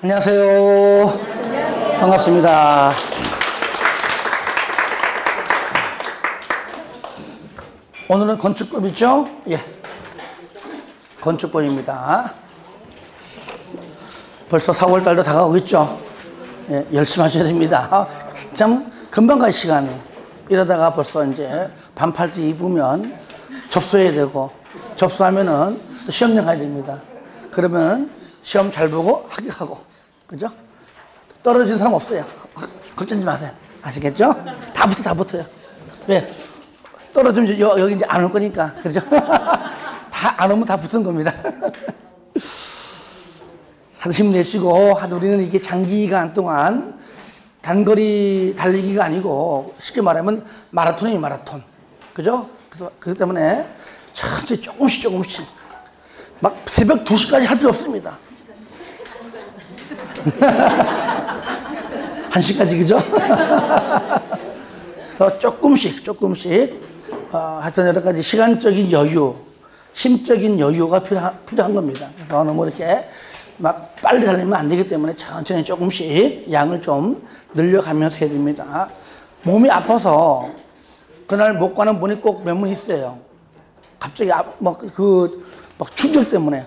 안녕하세요. 반갑습니다. 오늘은 건축법이죠? 예. 건축법입니다. 벌써 4월달도 다가오고 있죠? 예, 열심히 하셔야 됩니다. 참, 금방 갈 시간이. 이러다가 벌써 이제 반팔티 입으면 접수해야 되고, 접수하면은 시험장 가야 됩니다. 그러면 시험 잘 보고 합격하고, 그죠? 떨어지는 사람 없어요. 걱정지 마세요. 아시겠죠? 다 붙어요. 왜? 떨어지면 여기 이제 안 올 거니까. 그죠? 다 안 오면 다 붙은 겁니다. 다들 힘내시고, 우리는 이게 장기간 동안 단거리 달리기가 아니고, 쉽게 말하면 마라톤이에요, 마라톤. 그죠? 그래서, 그렇기 때문에 천천히 조금씩. 막 새벽 2시까지 할 필요 없습니다. 1시까지, 그죠? 그래서 조금씩, 하여튼 여러 가지 시간적인 여유, 심적인 여유가 필요한 겁니다. 그래서 너무 이렇게 막 빨리 달리면 안 되기 때문에 천천히 조금씩 양을 좀 늘려가면서 해야 됩니다. 몸이 아파서 그날 못 가는 분이 꼭 몇 분 있어요. 갑자기 막 충격 때문에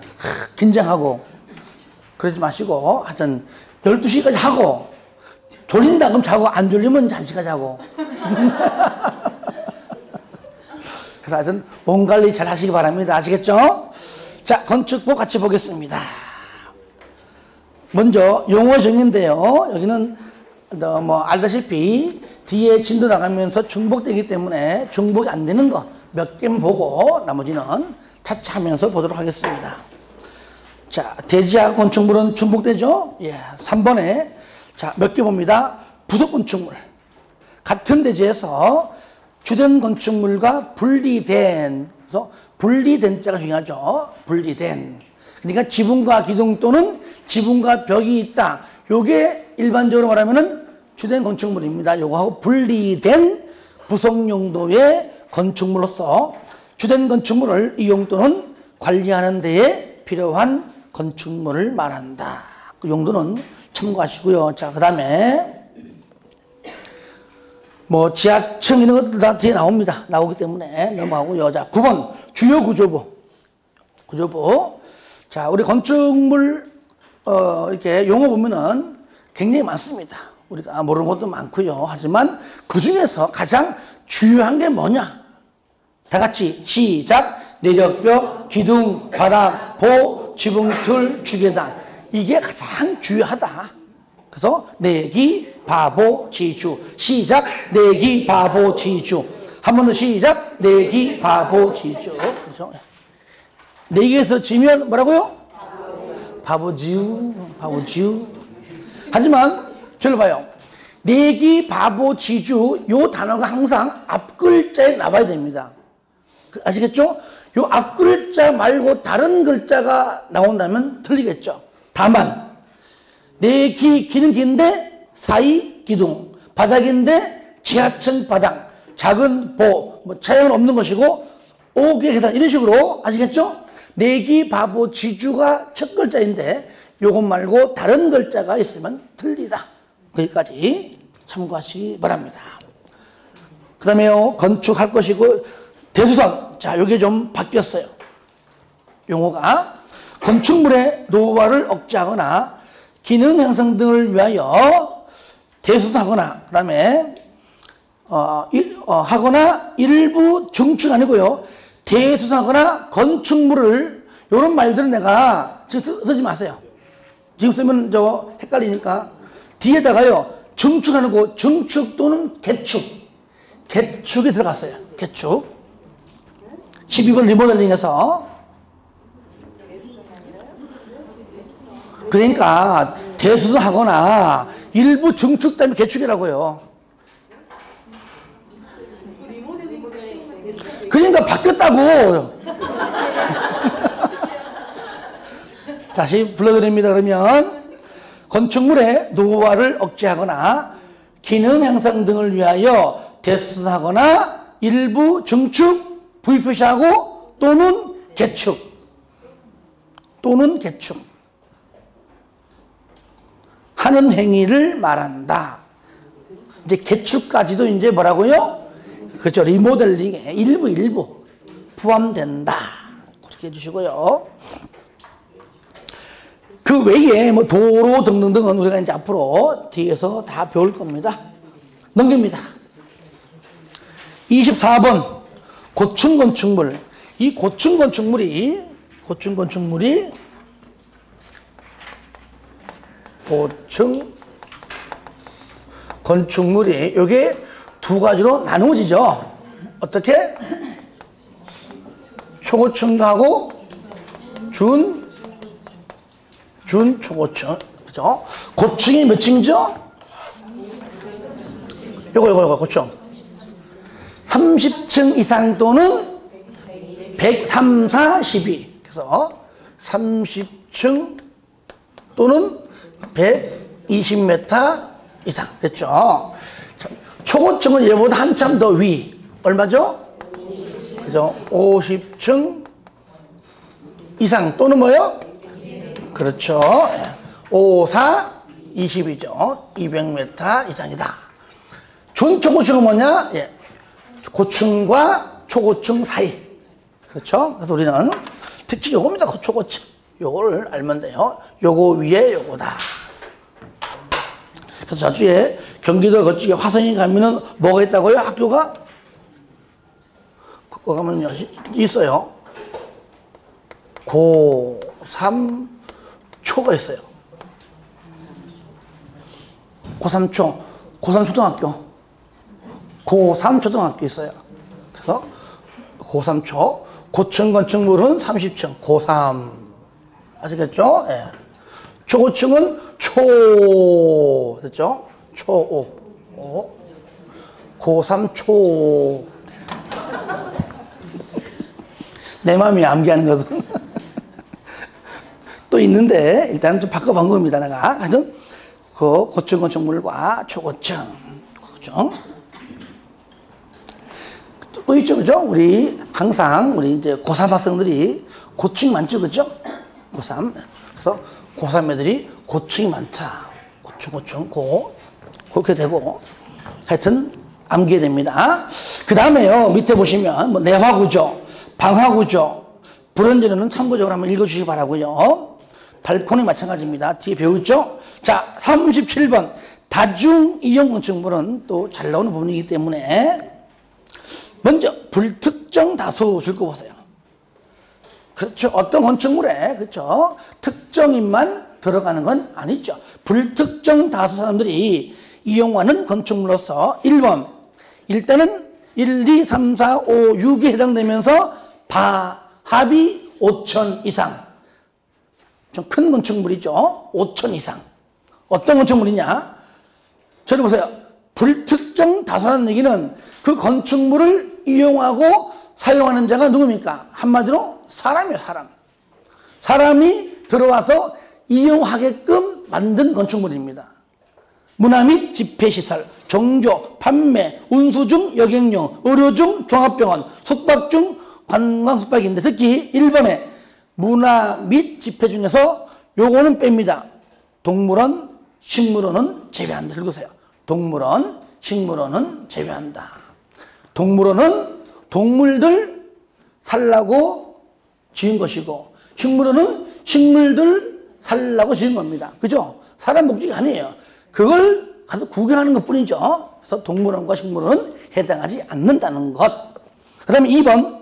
긴장하고 그러지 마시고 하여튼 12시까지 하고 졸린다 그럼 자고 안 졸리면 1시까지 하고 그래서 하여튼 몸 관리 잘 하시기 바랍니다. 아시겠죠? 자, 건축법 같이 보겠습니다. 먼저 용어 정의인데요. 여기는 알다시피 뒤에 진도 나가면서 중복되기 때문에 중복이 안 되는 거 몇 개만 보고 나머지는 차차 하면서 보도록 하겠습니다. 자, 대지하고 건축물은 중복되죠? 예, 3번에 자, 몇 개 봅니다. 부속 건축물. 같은 대지에서 주된 건축물과 분리된, 그래서 분리된 자가 중요하죠. 분리된. 그러니까 지붕과 기둥 또는 지붕과 벽이 있다. 요게 일반적으로 말하면은 주된 건축물입니다. 요거하고 분리된 부속 용도의 건축물로서 주된 건축물을 이 용도는 관리하는 데에 필요한 건축물을 말한다. 그 용도는 참고하시고요. 자, 그 다음에 지하층 이런 것들 다 뒤에 나옵니다. 나오기 때문에 넘어가고요. 자, 9번 주요 구조부. 자, 우리 건축물 이렇게 용어 보면은 굉장히 많습니다. 우리가 모르는 것도 많고요. 하지만 그 중에서 가장 주요한 게 뭐냐? 다 같이 시작. 내력벽, 기둥, 바닥, 보, 지붕, 틀, 주계단. 이게 가장 주요하다. 그래서 내기, 바보, 지주. 시작. 내기, 바보, 지주. 한 번 더 시작. 내기, 바보, 지주. 그렇죠? 내기에서 지면 뭐라고요? 바보지우. 하지만 저를 봐요. 내기, 바보, 지주 요 단어가 항상 앞글자에 나와야 됩니다. 아시겠죠? 요 앞글자 말고 다른 글자가 나온다면 틀리겠죠. 다만 기는 긴데 사이 기둥, 바닥인데 지하층 바닥, 작은 보, 차양은 없는 것이고 5개 계단 이런 식으로 아시겠죠? 내기, 바보, 지주가 첫 글자인데 요것 말고 다른 글자가 있으면 틀리다. 거기까지 참고하시기 바랍니다. 그 다음에 건축할 것이고 대수선. 자, 요게 좀 바뀌었어요. 용어가 건축물의 노후화를 억제하거나 기능 향상 등을 위하여 대수선하거나 그 다음에 하거나 일부 중축 아니고요. 대수선하거나 건축물을 요런 말들은 내가 지금 쓰지 마세요. 지금 쓰면 헷갈리니까 뒤에다가요. 중축하는 거 중축 또는 개축이 들어갔어요. 개축. 12번 리모델링에서 그러니까 대수선하거나 일부 중축 때문에 개축이라고요. 그러니까 바뀌었다고. 다시 불러드립니다. 그러면 건축물의 노후화를 억제하거나 기능 향상 등을 위하여 대수선하거나 일부 중축 V 표시하고 또는 개축. 하는 행위를 말한다. 이제 개축까지도 이제 뭐라고요? 그렇죠. 리모델링에 일부 포함된다. 그렇게 해주시고요. 그 외에 뭐 도로 등등은 우리가 이제 앞으로 뒤에서 다 배울 겁니다. 넘깁니다. 24번 고층 건축물. 이 고층 건축물이 요게 두 가지로 나누어지죠. 어떻게? 초고층도 하고 준초고층. 그죠? 고층이 몇 층이죠? 요거 고층. 30층 이상 또는 103, 4, 12. 그래서 30층 또는 120m 이상. 됐죠? 초고층은 얘보다 한참 더 위. 얼마죠? 그죠? 50층 이상 또는 뭐요? 그렇죠. 5, 4, 20이죠. 200m 이상이다. 준초고층은 뭐냐? 예. 고층과 초고층 사이. 그렇죠? 그래서 우리는 특징이 요겁니다. 초고층. 요거를 알면 돼요. 요거 위에 요거다. 그래서 나중에 경기도 그쪽에 화성에 가면은 뭐가 있다고요? 학교가? 그거 가면 있어요. 고3초가 있어요. 고3 초등학교. 고3 초등학교 있어요. 그래서 고3 초. 고층 건축물은 30층. 고3. 아시겠죠? 예. 초고층은 초. 됐죠? 초5. 고3 초. 내 마음이 암기하는 것은. 또 있는데, 일단 좀 바꿔본 겁니다, 내가. 하여튼, 그 고층 건축물과 초고층. 그죠? 또 있죠, 그죠? 우리 항상 우리 이제 고3 학생들이 고층이 많죠, 그죠? 고3. 그래서 고3 애들이 고층이 많다. 고층, 그렇게 되고. 하여튼, 암기해야 됩니다. 그 다음에요, 밑에 보시면, 뭐, 내화구조, 방화구조, 불연전에는 참고적으로 한번 읽어주시기 바라고요. 발코니 마찬가지입니다. 뒤에 배우죠? 자, 37번. 다중이용 건축물은 또 잘 나오는 부분이기 때문에 먼저 불특정 다수 줄 거 보세요. 그렇죠. 어떤 건축물에 그렇죠. 특정인만 들어가는 건 아니죠. 불특정 다수 사람들이 이용하는 건축물로서 1번 일단은 1, 2, 3, 4, 5, 6에 해당되면서 합이 5천 이상. 좀 큰 건축물이죠. 5천 이상. 어떤 건축물이냐? 저리 보세요. 불특정 다수라는 얘기는 그 건축물을 이용하고 사용하는 자가 누굽니까? 한마디로 사람이에요, 사람. 사람이 들어와서 이용하게끔 만든 건축물입니다. 문화 및 집회시설, 종교, 판매, 운수 중 여객용, 의료 중 종합병원, 숙박 중 관광숙박인데 특히 1번에 문화 및 집회 중에서 요거는 뺍니다. 동물원, 식물원은 제외한다. 읽으세요. 동물원, 식물원은 제외한다. 동물원은 동물들 살라고 지은 것이고 식물원은 식물들 살라고 지은 겁니다. 그죠? 사람 목적이 아니에요. 그걸 가서 구경하는 것 뿐이죠. 그래서 동물원과 식물원은 해당하지 않는다는 것. 그 다음에 2번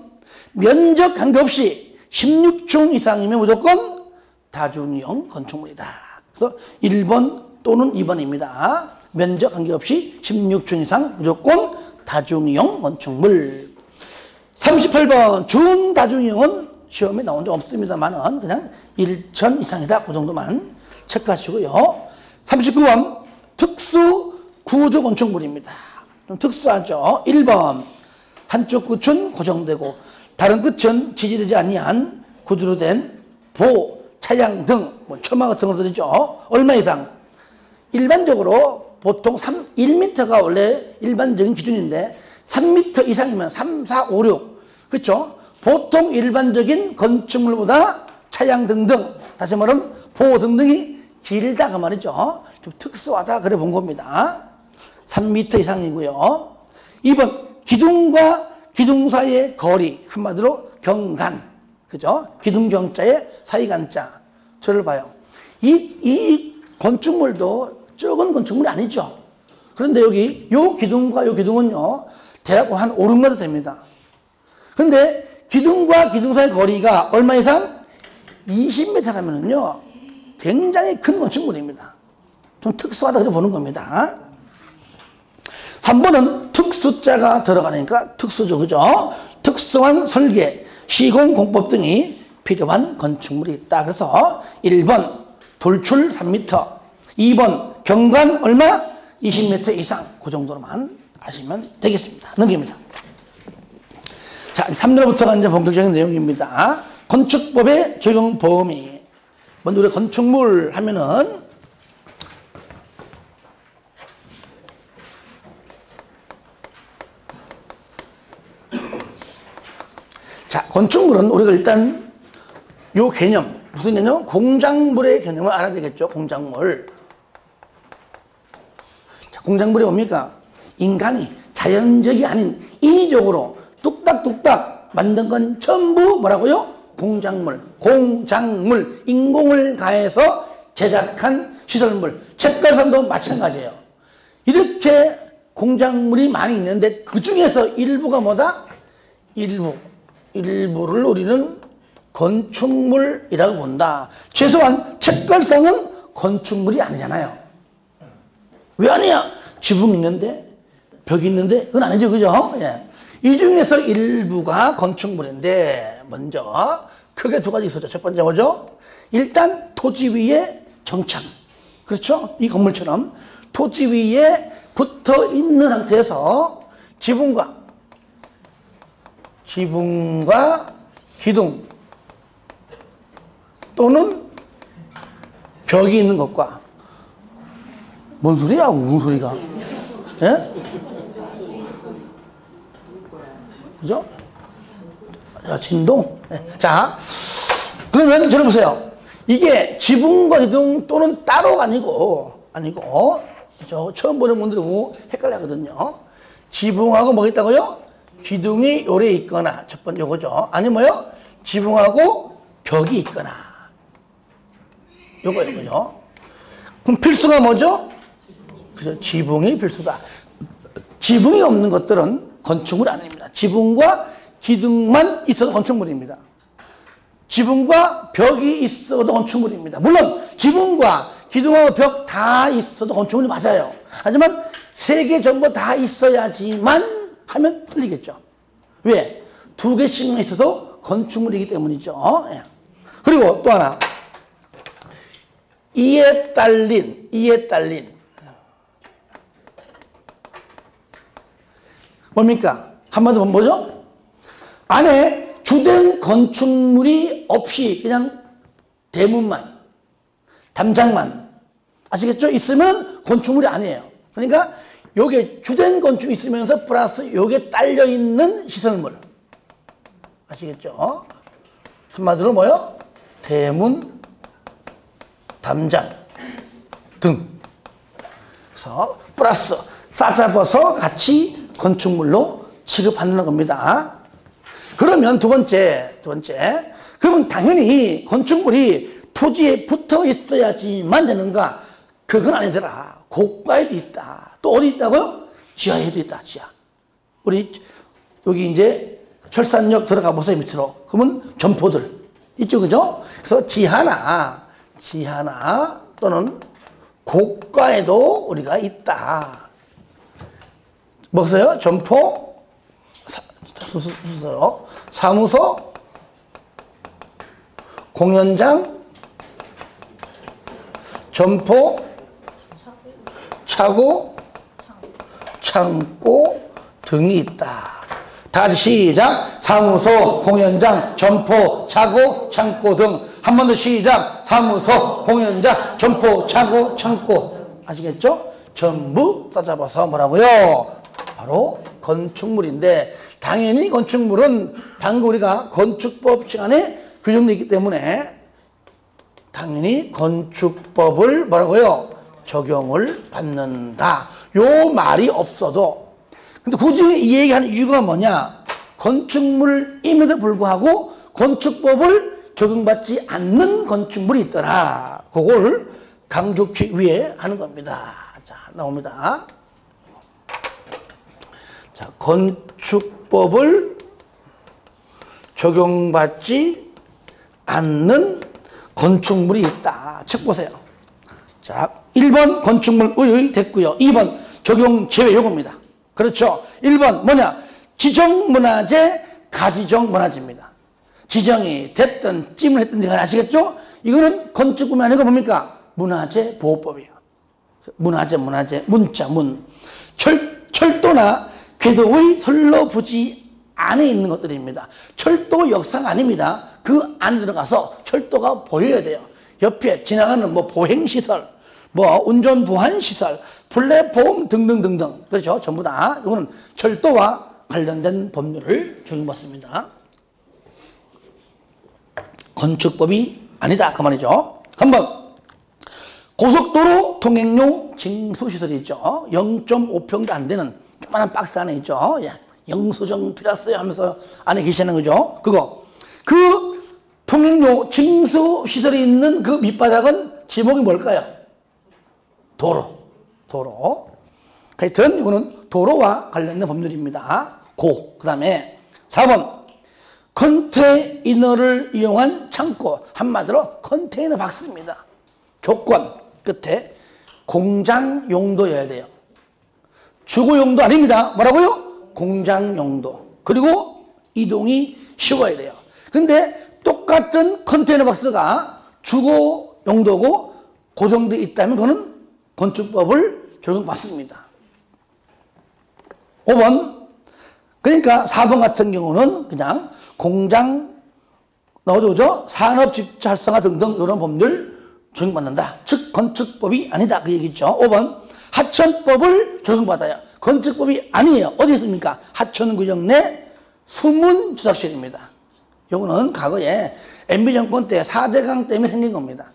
면적 관계없이 16층 이상이면 무조건 다중이용 건축물이다. 그래서 1번 또는 2번입니다. 면적 관계없이 16층 이상 무조건 다중이용 건축물. 38번 준다중이용은 시험에 나온 적 없습니다만은 그냥 1천 이상이다. 그 정도만 체크하시고요. 39번 특수 구조 건축물입니다. 좀 특수하죠. 1번 한쪽 끝은 고정되고 다른 끝은 지지되지 아니한 구조로 된 보, 차양 등 뭐 처마 같은 거 들이죠. 얼마 이상? 일반적으로 보통 1m가 원래 일반적인 기준인데 3m 이상이면 3, 4, 5, 6 그렇죠? 보통 일반적인 건축물보다 차양 등등 다시 말하면 보호 등등이 길다 그 말이죠. 좀 특수하다 그래 본 겁니다. 3m 이상이고요. 2번 기둥과 기둥 사이의 거리, 한마디로 경간, 그죠? 기둥경자의 사이간자. 저를 봐요. 이 건축물도 적은 건축물이 아니죠. 그런데 여기 요 기둥과 요 기둥은요, 대략 한 5m 됩니다. 그런데 기둥과 기둥 사이의 거리가 얼마 이상? 20m라면은요, 굉장히 큰 건축물입니다. 좀 특수하다 그래 보는 겁니다. 3번은 특수자가 들어가니까 특수죠, 그죠? 특수한 설계, 시공 공법 등이 필요한 건축물이 있다. 그래서 1번 돌출 3m, 2번 경관 얼마? 20m 이상. 그 정도로만 아시면 되겠습니다. 넘깁니다. 자, 3년부터가 이제 본격적인 내용입니다. 건축법의 적용 범위. 먼저 우리 건축물 하면은 자, 건축물은 우리가 일단 요 개념, 무슨 개념? 공작물의 개념을 알아야 되겠죠. 공작물. 자, 공작물이 뭡니까? 인간이 자연적이 아닌 인위적으로 뚝딱뚝딱 만든 건 전부 뭐라고요? 공작물. 공작물. 인공을 가해서 제작한 시설물. 책갈상도 마찬가지예요. 이렇게 공작물이 많이 있는데 그 중에서 일부가 뭐다? 일부를 우리는 건축물이라고 본다. 최소한 책갈상은 건축물이 아니잖아요. 왜 아니야? 지붕 있는데, 벽이 있는데, 그건 아니죠, 그죠? 예. 이 중에서 일부가 건축물인데, 먼저 크게 두 가지 있었죠. 첫 번째 뭐죠? 일단 토지 위에 정착. 그렇죠? 이 건물처럼 토지 위에 붙어 있는 상태에서 지붕과 기둥 또는 벽이 있는 것과 뭔 소리야? 무슨 소리가? 예? 그죠? 자, 진동. 예. 자, 그러면 저를 보세요. 이게 지붕과 기둥 또는 따로가 아니고 저 처음 보는 분들은 헷갈려하거든요. 지붕하고 뭐가 있다고요? 기둥이 요래 있거나, 첫 번째 요거죠. 아니 뭐요? 지붕하고 벽이 있거나. 요거요, 그죠? 그럼 필수가 뭐죠? 그죠? 지붕이 필수다. 지붕이 없는 것들은 건축물이 아닙니다. 지붕과 기둥만 있어도 건축물입니다. 지붕과 벽이 있어도 건축물입니다. 물론 지붕과 기둥하고 벽 다 있어도 건축물이 맞아요. 하지만 세 개 전부 다 있어야지만 하면 틀리겠죠. 왜? 두 개씩만 있어도 건축물이기 때문이죠. 예. 그리고 또 하나, 이에 딸린 뭡니까? 한마디로 뭐죠? 안에 주된 건축물이 없이 그냥 대문만, 담장만, 아시겠죠? 있으면 건축물이 아니에요. 그러니까 요게 주된 건축이 있으면서 플러스 요게 딸려있는 시설물. 아시겠죠? 한마디로 뭐요? 대문, 담장 등. 그래서 플러스 싸잡아서 같이 건축물로 취급하는 겁니다. 그러면 두 번째. 그러면 당연히 건축물이 토지에 붙어 있어야지만 되는가? 그건 아니더라. 고가에도 있다. 또 어디 있다고요? 지하에도 있다, 지하. 우리 여기 이제 철산역 들어가 보세요, 밑으로. 그러면 점포들 있죠, 그죠? 그래서 지하나 또는 고가에도 우리가 있다. 뭐겠어요? 점포, 사무소, 공연장, 점포, 차고, 창고 등이 있다. 다시 시작. 사무소, 공연장, 점포, 차고, 창고 등. 한 번 더 시작. 사무소, 공연장, 점포, 차고, 창고. 아시겠죠? 전부 싸잡아서 뭐라고요? 바로 건축물인데, 당연히 건축물은 방금 우리가 건축법 시간에 규정되어 있기 때문에 당연히 건축법을 뭐라고요? 적용을 받는다. 요 말이 없어도. 근데 굳이 이 얘기하는 이유가 뭐냐? 건축물임에도 불구하고 건축법을 적용받지 않는 건축물이 있더라. 그걸 강조하기 위해 하는 겁니다. 자, 나옵니다. 자, 건축법을 적용받지 않는 건축물이 있다. 책 보세요. 자, 1번 건축물 의의 됐고요. 2번 적용 제외 요겁니다. 그렇죠. 1번 뭐냐? 지정문화재, 가지정문화재입니다. 지정이 됐든 찜을 했든 제가 아시겠죠? 이거는 건축법이 아니고 뭡니까? 문화재 보호법이에요. 문화재, 문자, 문. 철도나 궤도의 선로 부지 안에 있는 것들입니다. 철도 역사가 아닙니다. 그 안에 들어가서 철도가 보여야 돼요. 옆에 지나가는 뭐 보행시설, 뭐 운전보안시설, 플랫폼 등등등등. 그렇죠. 전부 다. 이거는 철도와 관련된 법률을 적용받습니다. 건축법이 아니다. 그 말이죠. 한번. 고속도로 통행료 징수시설이 있죠. 0.5평도 안 되는 조그마한 박스 안에 있죠. 예. 영수증 필요했어요 하면서 안에 계시는 거죠. 그거. 그 통행료 징수시설이 있는 그 밑바닥은 지목이 뭘까요? 도로. 하여튼 이거는 도로와 관련된 법률입니다. 그 다음에 4번. 컨테이너를 이용한 창고. 한마디로 컨테이너 박스입니다. 조건 끝에 공장 용도여야 돼요. 주거 용도 아닙니다. 뭐라고요? 공장 용도. 그리고 이동이 쉬워야 돼요. 근데 똑같은 컨테이너 박스가 주거 용도고 고정되어 있다면 그거는 건축법을 적용받습니다. 5번. 그러니까 4번 같은 경우는 그냥 공장 나오죠? 산업집자 활성화 등등 이런 법률 적용받는다. 즉 건축법이 아니다. 그 얘기죠. 5번. 하천법을 적용받아요. 건축법이 아니에요. 어디 있습니까? 하천구역 내 수문조작실입니다. 요거는 과거에 MB정권 때 4대강 때문에 생긴 겁니다.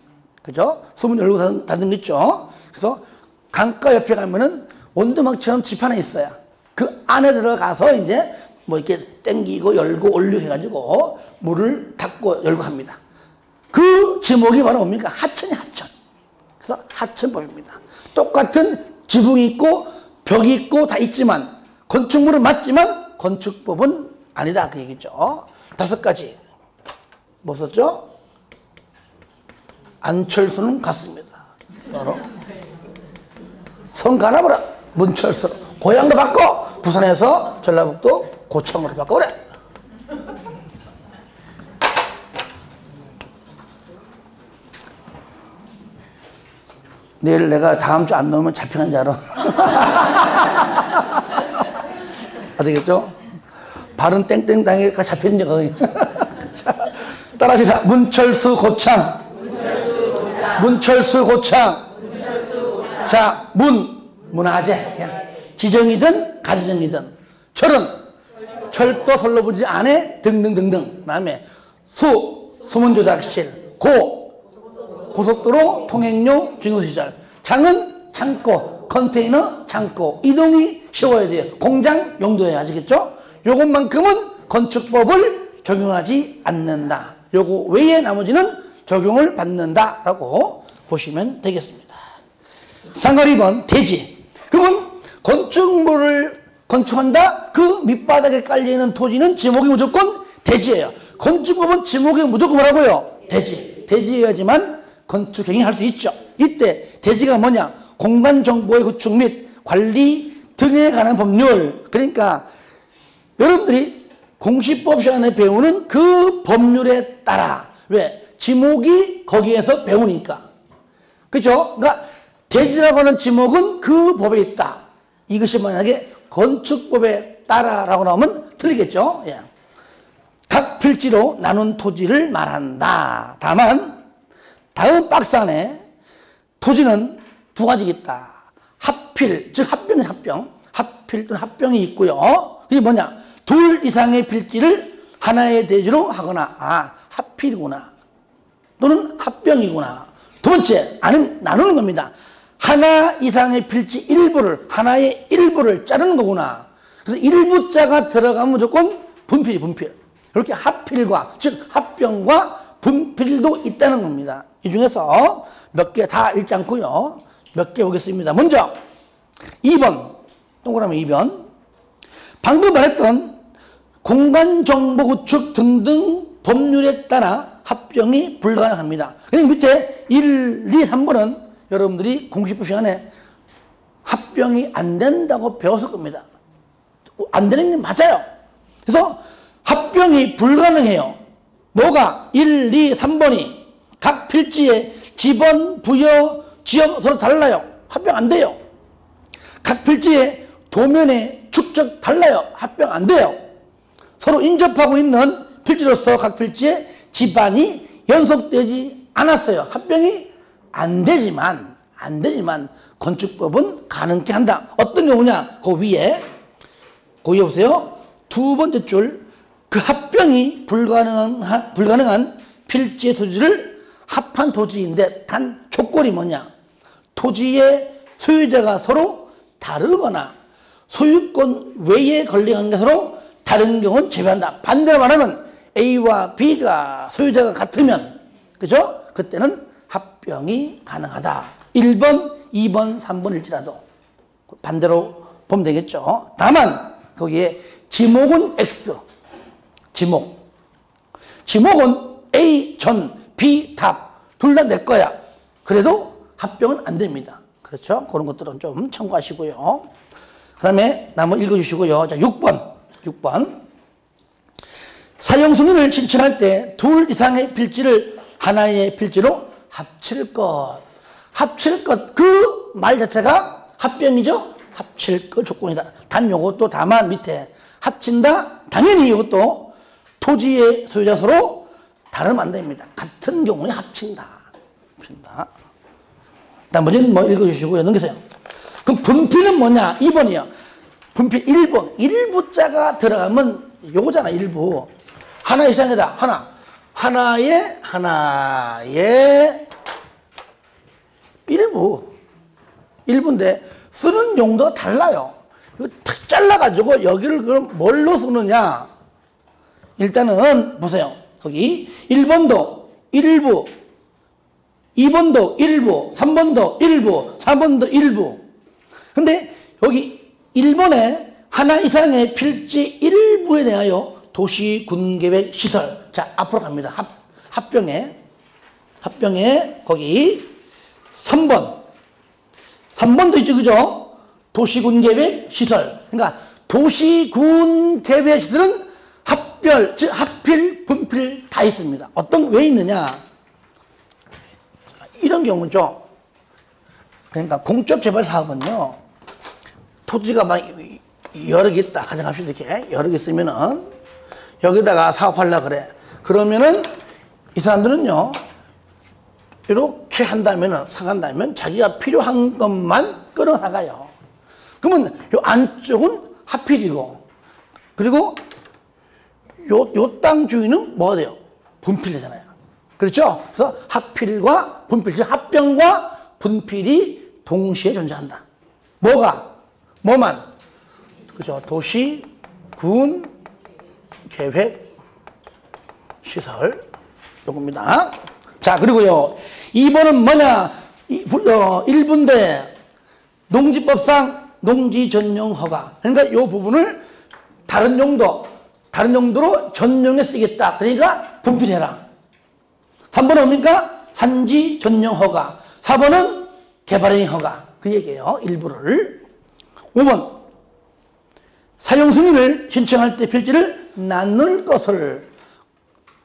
그죠? 수문 열고 닫은 거 있죠? 그래서 강가 옆에 가면은 원두막처럼 집 하나 있어요. 그 안에 들어가서 이제 뭐 이렇게 땡기고 열고 올리고 해가지고 물을 닫고 열고 합니다. 그 제목이 바로 뭡니까? 하천이 하천. 그래서 하천법입니다. 똑같은 지붕이 있고 벽이 있고 다 있지만 건축물은 맞지만 건축법은 아니다. 그 얘기죠. 5가지. 뭐 썼죠? 안철수는 갔습니다. 바로 성 가나보라 문철수로 고향도 바꿔 부산에서 전라북도 고창으로 바꿔버려. 내일 내가 다음 주 안 나오면 잡혀간 줄 알아. 아시겠죠? 발은 땡땡 당해가 잡혔는 거기. 따라합시다. 문철수 고창. 문철수 고창. 자, 문화재. 그냥 지정이든 가지정이든. 철은 철도 선로부지 안에 등등등등. 그다음에 수문조작실. 고속도로 통행료 징수시설. 장은 창고, 컨테이너 창고. 이동이 쉬워야 돼요. 공장 용도에 아시겠죠? 요것만큼은 건축법을 적용하지 않는다. 요거 외에 나머지는 적용을 받는다라고 보시면 되겠습니다. 상관 2번 대지. 그러면 건축물을 건축한다? 그 밑바닥에 깔려있는 토지는 지목이 무조건 대지예요. 건축법은 지목이 무조건 뭐라고요? 대지. 대지여야지만 건축 행위 할 수 있죠. 이때 대지가 뭐냐? 공간정보의 구축 및 관리 등에 관한 법률. 그러니까 여러분들이 공시법 시간에 배우는 그 법률에 따라. 왜? 지목이 거기에서 배우니까. 그죠? 그러니까 대지라고 하는 지목은 그 법에 있다. 이것이 만약에 건축법에 따라라고 나오면 틀리겠죠? 예. 각 필지로 나눈 토지를 말한다. 다만 다음 박스 안에 토지는 2가지 있다. 합필, 즉 합병이 합병. 합필 또는 합병이 있고요. 이게 뭐냐? 2 이상의 필지를 하나의 대지로 하거나. 아, 합필이구나. 또는 합병이구나. 두 번째, 나누는 겁니다. 하나 이상의 필지 일부를, 하나의 일부를 자르는 거구나. 그래서 일부자가 들어가면 무조건 분필이 분필. 이렇게 합필과, 즉 합병과 분필도 있다는 겁니다. 이 중에서 몇 개 다 읽지 않고요. 몇 개 보겠습니다. 먼저 2번, 동그라미 2번. 방금 말했던 공간정보 구축 등등 법률에 따라 합병이 불가능합니다. 그러니까 밑에 1, 2, 3번은 여러분들이 공시법 시간에 합병이 안 된다고 배웠을 겁니다. 안 되는 게 맞아요. 그래서 합병이 불가능해요. 뭐가? 1, 2, 3번이 각 필지의 지번, 부여, 지역 서로 달라요. 합병 안 돼요. 각 필지의 도면의 축적 달라요. 합병 안 돼요. 서로 인접하고 있는 필지로서 각 필지의 지반이 연속되지 않았어요. 합병이 안 되지만 건축법은 가능케 한다. 어떤 경우냐? 그 위에 보세요. 두 번째 줄, 그 합병이 불가능한 필지의 토지를 합한 토지인데 단 조건이 뭐냐? 토지의 소유자가 서로 다르거나 소유권 외에 권리한 게 서로 다른 경우는 제외한다. 반대로 말하면 A와 B가 소유자가 같으면, 그죠? 그때는 합병이 가능하다. 1번, 2번, 3번일지라도 반대로 보면 되겠죠. 다만 거기에 지목은 X. 지목은 A 전, B 답. 둘 다 내 거야. 그래도 합병은 안 됩니다. 그렇죠? 그런 것들은 좀 참고하시고요. 그 다음에 한번 읽어주시고요. 자, 6번. 사용 승인을 신청할 때 둘 이상의 필지를 하나의 필지로 합칠 것. 그 말 자체가 합병이죠? 합칠 것 조건이다. 단 요것도 다만 밑에 합친다. 당연히 이것도 토지의 소유자 서로 다르면 안 됩니다. 같은 경우에 합친다. 나머지는 뭐 읽어주시고요. 넘기세요. 그럼 분필은 뭐냐? 2번이요. 분필 1번. 일부자가 들어가면 요거잖아, 일부. 하나 이상이다. 하나의 일부인데 쓰는 용도가 달라요. 이거 탁 잘라가지고 여기를 그럼 뭘로 쓰느냐? 일단은 보세요. 거기 1번도 일부, 2번도 일부, 3번도 일부, 4번도 일부. 근데 여기 1번에 하나 이상의 필지 일부에 대하여 도시 군계획 시설. 자, 앞으로 갑니다. 합병에 거기 3번도 있죠, 그죠? 도시 군계획 시설. 그러니까 도시 군계획 시설은 합별, 즉 합필, 분필 다 있습니다. 왜 있느냐? 이런 경우죠. 그러니까 공적 개발 사업은요, 토지가 막 여러 개 있다. 가정합시다. 이렇게 여러 개 있으면은 여기다가 사업하려고 그래. 그러면은 이 사람들은요, 이렇게 사간다면 자기가 필요한 것만 끌어 나가요. 그러면 요 안쪽은 합필이고, 그리고 요 땅 주인은 뭐가 돼요? 분필되잖아요. 그렇죠? 그래서 합필과 분필, 즉 합병과 분필이 동시에 존재한다. 뭐만? 그죠? 도시, 군, 계획, 시설. 요겁니다. 자, 그리고요. 2번은 뭐냐? 1분대 농지법상 농지 전용 허가. 그러니까 요 부분을 다른 용도로 전용에 쓰겠다. 그러니까 분필해라. 3번은 뭡니까? 산지 전용 허가. 4번은 개발행 허가. 그 얘기예요. 일부를. 5번. 사용 승인을 신청할 때 필지를 나눌 것을.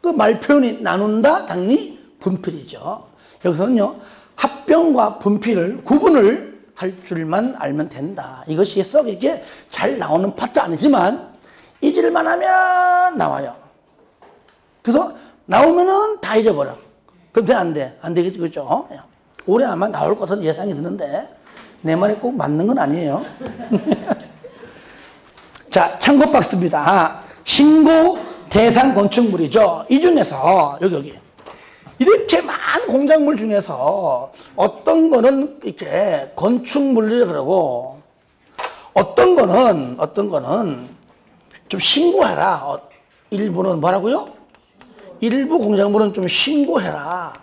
그 말 표현이 나눈다. 당연히 분필이죠. 여기서는요. 합병과 분필을 구분을 할 줄만 알면 된다. 이것이 썩 이렇게 잘 나오는 파트 아니지만 잊을만 하면 나와요. 그래서 나오면은 다 잊어버려. 그럼 돼, 안 돼? 안 되겠죠, 그죠? 올해 아마 나올 것은 예상이 드는데 내 말이 꼭 맞는 건 아니에요. 자, 참고 박스입니다. 신고 대상 건축물이죠. 이 중에서 여기 이렇게 많은 공작물 중에서 어떤 거는 이렇게 건축물이라 그러고 어떤 거는 좀 신고해라. 일부는 뭐라고요? 일부 공작물은 좀 신고해라.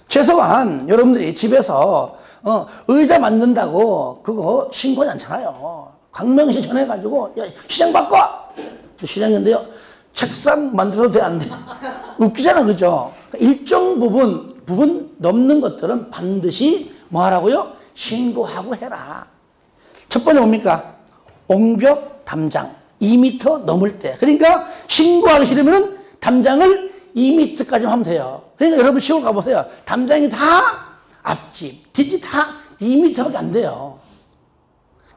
최소한 여러분들이 집에서 의자 만든다고 그거 신고하지 않잖아요. 광명시 전해가지고 야, 시장 바꿔! 시장인데요. 책상 만들어도 돼, 안 돼? 웃기잖아, 그죠? 그러니까 일정 부분 넘는 것들은 반드시 뭐 하라고요? 신고하고 해라. 첫 번째 뭡니까? 옹벽 담장 2m 넘을 때. 그러니까 신고하기 싫으면 담장을 2m까지 하면 돼요. 그러니까 여러분 시골 가보세요. 담장이 다 앞집, 뒷집 다 2m밖에 안 돼요.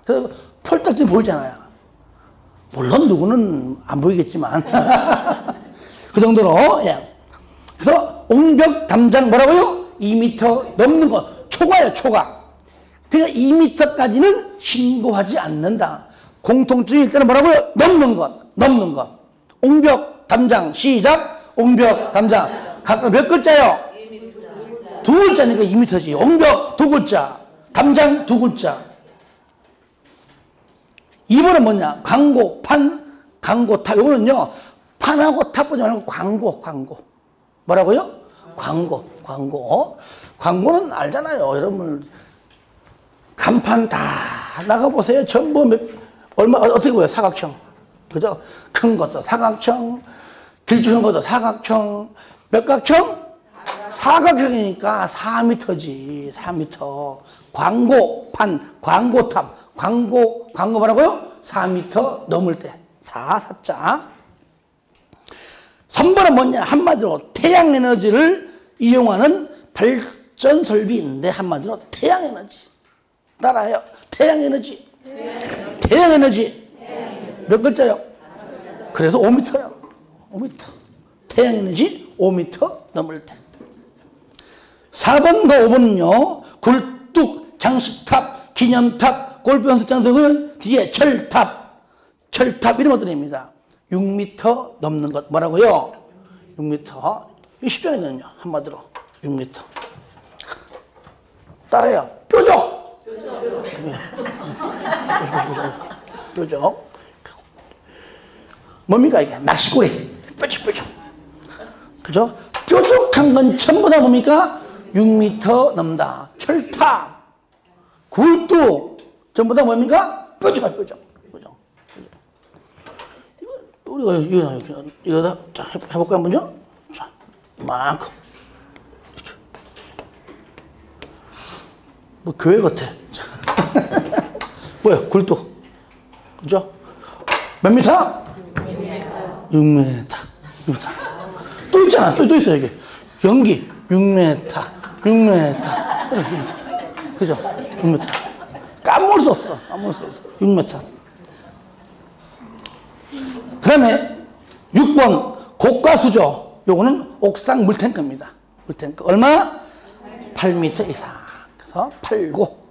그래서 폴딱지 보이잖아요. 물론 누구는 안 보이겠지만 그 정도로. 예. 그래서 옹벽 담장 뭐라고요? 2m 넘는 거 초과예요, 초과. 그러니까 2m까지는 신고하지 않는다. 공통점이 일단은 뭐라고요? 넘는 것. 옹벽 담장 시작. 옹벽 담장 각각 몇 글자요? 두 글자니까 2m지. 옹벽 두 글자, 담장 두 글자. 2번은 뭐냐? 광고, 판, 광고, 탑. 이거는요, 판하고 탑 보지 말고 광고. 뭐라고요? 광고. 광고는 알잖아요. 여러분, 간판 다 나가보세요. 전부 어떻게 보여요? 사각형. 그죠? 큰 것도 사각형, 길쭉한 것도 사각형, 몇각형? 사각형이니까 4m지, 4m. 광고판, 광고탑. 광고 뭐라고요? 4m 넘을 때. 4자. 3번은 뭐냐? 한마디로 태양에너지를 이용하는 발전 설비인데, 한마디로 태양에너지. 따라해요. 태양에너지. 몇 글자요? 그래서 5m요. 5m. 태양에너지 5m 넘을 때. 4번과 5번은요, 굴뚝, 장식탑, 기념탑, 골프 연습장 등은 뒤에 철탑 이런 것들입니다. 6m 넘는 것. 뭐라고요? 6m. 이거 쉽잖아요. 한마디로 6m. 따라해요. 뾰족. 뾰족. 뭡니까 이게? 낚시꼬리. 뾰족. 그죠? 뾰족한 건 전부 다 뭡니까? 6m 넘다. 철탑, 굴뚝 전부 다 뭡니까? 뾰족. 우리가 이거 다 자, 해볼까요, 먼저? 자, 이만큼. 이렇게. 뭐 교회 같아. 뭐야, 굴뚝. 그죠? 몇 미터? 6m. 또 있잖아. 또 있어, 여기. 연기. 6m. 그죠? 6m. 까먹을 수 없어. 6m. 그 다음에 6번 고가수조. 요거는 옥상 물탱크입니다. 물탱크. 얼마? 8m 이상. 그래서 89.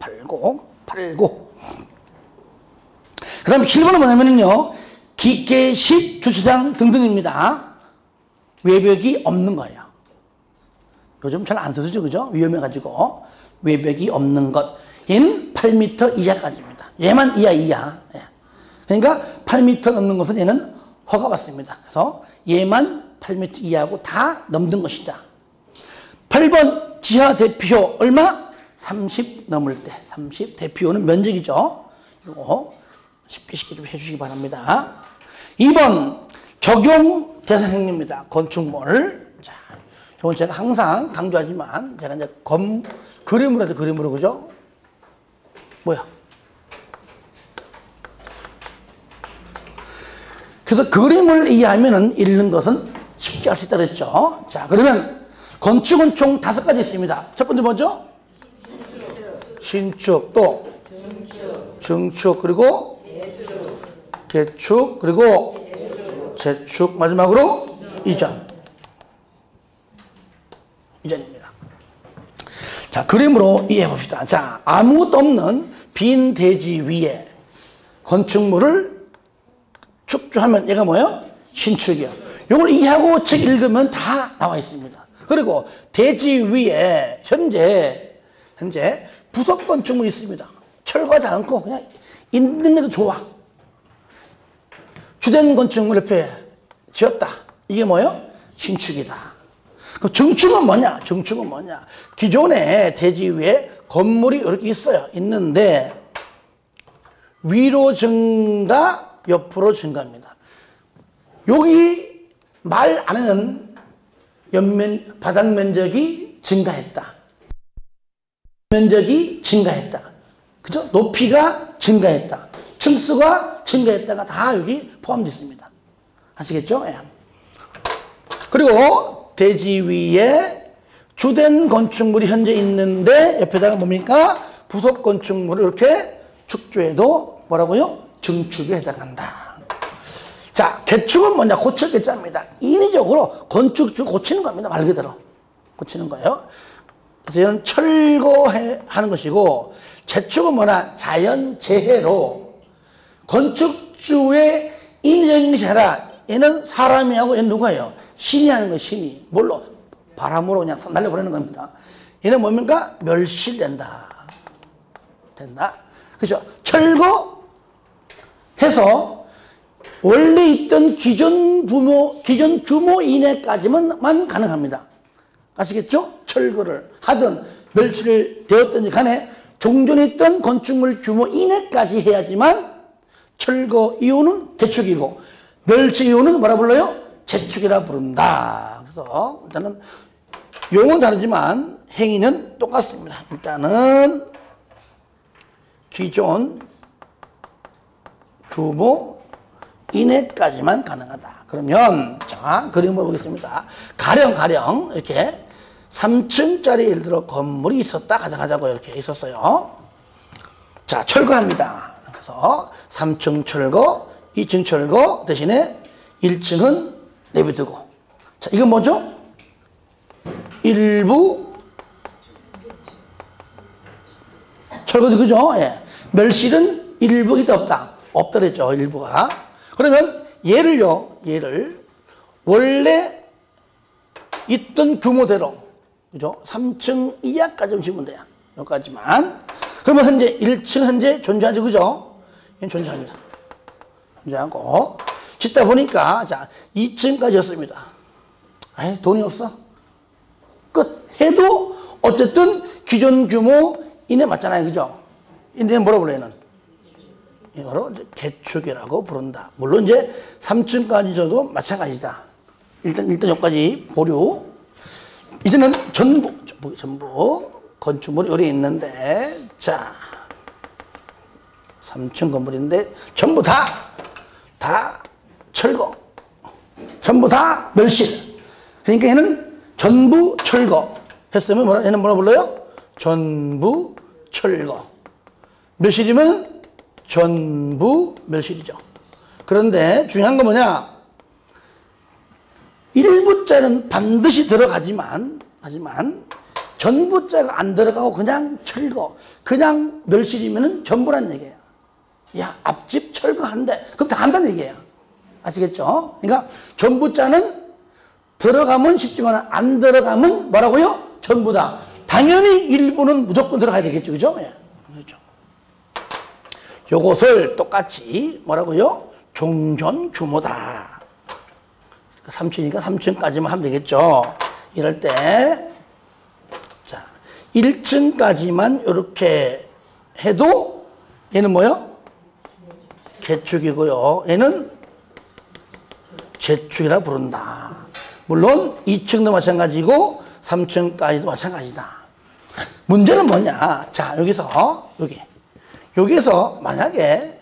그 다음에 7번은 뭐냐면요, 기계식 주차장 등등입니다. 외벽이 없는 거예요. 요즘 잘 안 쓰죠, 그죠? 위험해가지고. 외벽이 없는 것. 얘는 8m 이하까지입니다. 얘만 이하. 예. 그러니까 8m 넘는 것은 얘는 허가받습니다. 그래서 얘만 8m 이하고 다 넘는 것이다. 8번 지하 대피호 얼마? 30 넘을 때. 30 대피호는 면적이죠. 이거 쉽게 좀 해주시기 바랍니다. 2번 적용 대상행위입니다. 건축물. 자, 이건 제가 항상 강조하지만 제가 이제 그림으로 해도 그림으로, 그죠? 뭐야? 그래서 그림을 이해하면은 읽는 것은 쉽게 할 수 있다 그랬죠. 자, 그러면 건축은 총 5가지 있습니다. 첫 번째 뭐죠? 신축, 또 증축, 그리고 개축, 그리고 재축, 마지막으로 이전입니다. 자, 그림으로 이해해 봅시다. 자, 아무것도 없는 빈 대지 위에 건축물을 축조하면 얘가 뭐예요? 신축이요. 이걸 이해하고 책 읽으면 다 나와 있습니다. 그리고 대지 위에 현재 부속 건축물이 있습니다. 철거하지 않고 그냥 있는 게도 좋아. 주된 건축물 옆에 지었다. 이게 뭐예요? 신축이다. 그 증축은 뭐냐? 증축은 뭐냐? 기존에 대지 위에 건물이 이렇게 있어요. 있는데 위로 증가, 옆으로 증가합니다. 여기 말 안에는 바닥 면적이 증가했다. 면적이 증가했다. 그죠? 높이가 증가했다. 층수가 증가했다가 다 여기 포함되어 있습니다. 아시겠죠? 예. 그리고 대지 위에 주된 건축물이 현재 있는데 옆에다가 뭡니까? 부속 건축물을 이렇게 축조해도 뭐라고요? 증축에 해당한다. 자, 개축은 뭐냐? 고칠 개자입니다. 인위적으로 건축주 고치는 겁니다. 말 그대로. 고치는 거예요. 그래서 얘는 철거하는 것이고, 재축은 뭐냐? 자연재해로 건축주의 인위적인 것이 아니라 얘는 사람이 하고 얘는 누구예요? 신이 하는 거예요. 신이. 뭘로? 바람으로 그냥 날려보내는 겁니다. 얘는 뭡니까? 멸실된다. 된다. 그렇죠? 철거해서 원래 있던 기존 규모 이내까지만 가능합니다. 아시겠죠? 철거를 하든 멸실 되었든지 간에 종전에 있던 건축물 규모 이내까지 해야지만 철거 이후는 개축이고 멸실 이후는 뭐라 불러요? 재축이라 부른다. 그래서 일단은 용어는 다르지만 행위는 똑같습니다. 일단은 기존 규모 이내까지만 가능하다. 그러면 자, 그림을 보겠습니다. 가령 이렇게 3층짜리 예를 들어 건물이 있었다 가져가자고 이렇게 있었어요. 자, 철거합니다. 그래서 3층 철거, 2층 철거 대신에 1층은 내비두고. 자, 이건 뭐죠? 일부 철거도 그죠? 예. 멸실은 일부 기도 없다. 없다 그랬죠, 일부가. 그러면 얘를 원래 있던 규모대로, 그죠? 3층 이하까지만 지으면 돼요. 여기까지만. 그러면 현재 1층 현재 존재하죠, 그죠? 얘는 존재합니다. 존재하고. 짓다 보니까, 자, 2층까지였습니다. 에이, 돈이 없어. 끝. 해도 어쨌든 기존 규모 이내 맞잖아요, 그죠? 이내는 뭐라고 불러요, 얘는? 이거로 개축이라고 부른다. 물론 이제 3층까지 줘도 마찬가지다. 일단 여기까지 보류. 이제는 전부 건축물이 여기 있는데, 자, 3층 건물인데 전부 다 철거, 전부 다 멸실. 그러니까 얘는 전부 철거 했으면 얘는 뭐라 불러요? 전부 철거. 멸실이면 전부 멸실이죠. 그런데 중요한 건 뭐냐? 일부자는 반드시 들어가지만 전부자가 안 들어가고 그냥 철거, 그냥 멸실이면 전부란 얘기예요. 야, 앞집 철거한대. 그럼 다 한다는 얘기예요. 아시겠죠? 그러니까 전부자는 들어가면 쉽지만 안 들어가면 뭐라고요? 전부다. 당연히 일부는 무조건 들어가야 되겠죠. 그죠? 예. 그렇죠. 요것을 똑같이 뭐라고요? 종전 규모다. 3층이니까 3층까지만 하면 되겠죠. 이럴 때, 자, 1층까지만 이렇게 해도 얘는 뭐요? 개축이고요. 얘는 재축이라 부른다. 물론 2층도 마찬가지고 3층까지도 마찬가지다. 문제는 뭐냐? 자, 여기서 만약에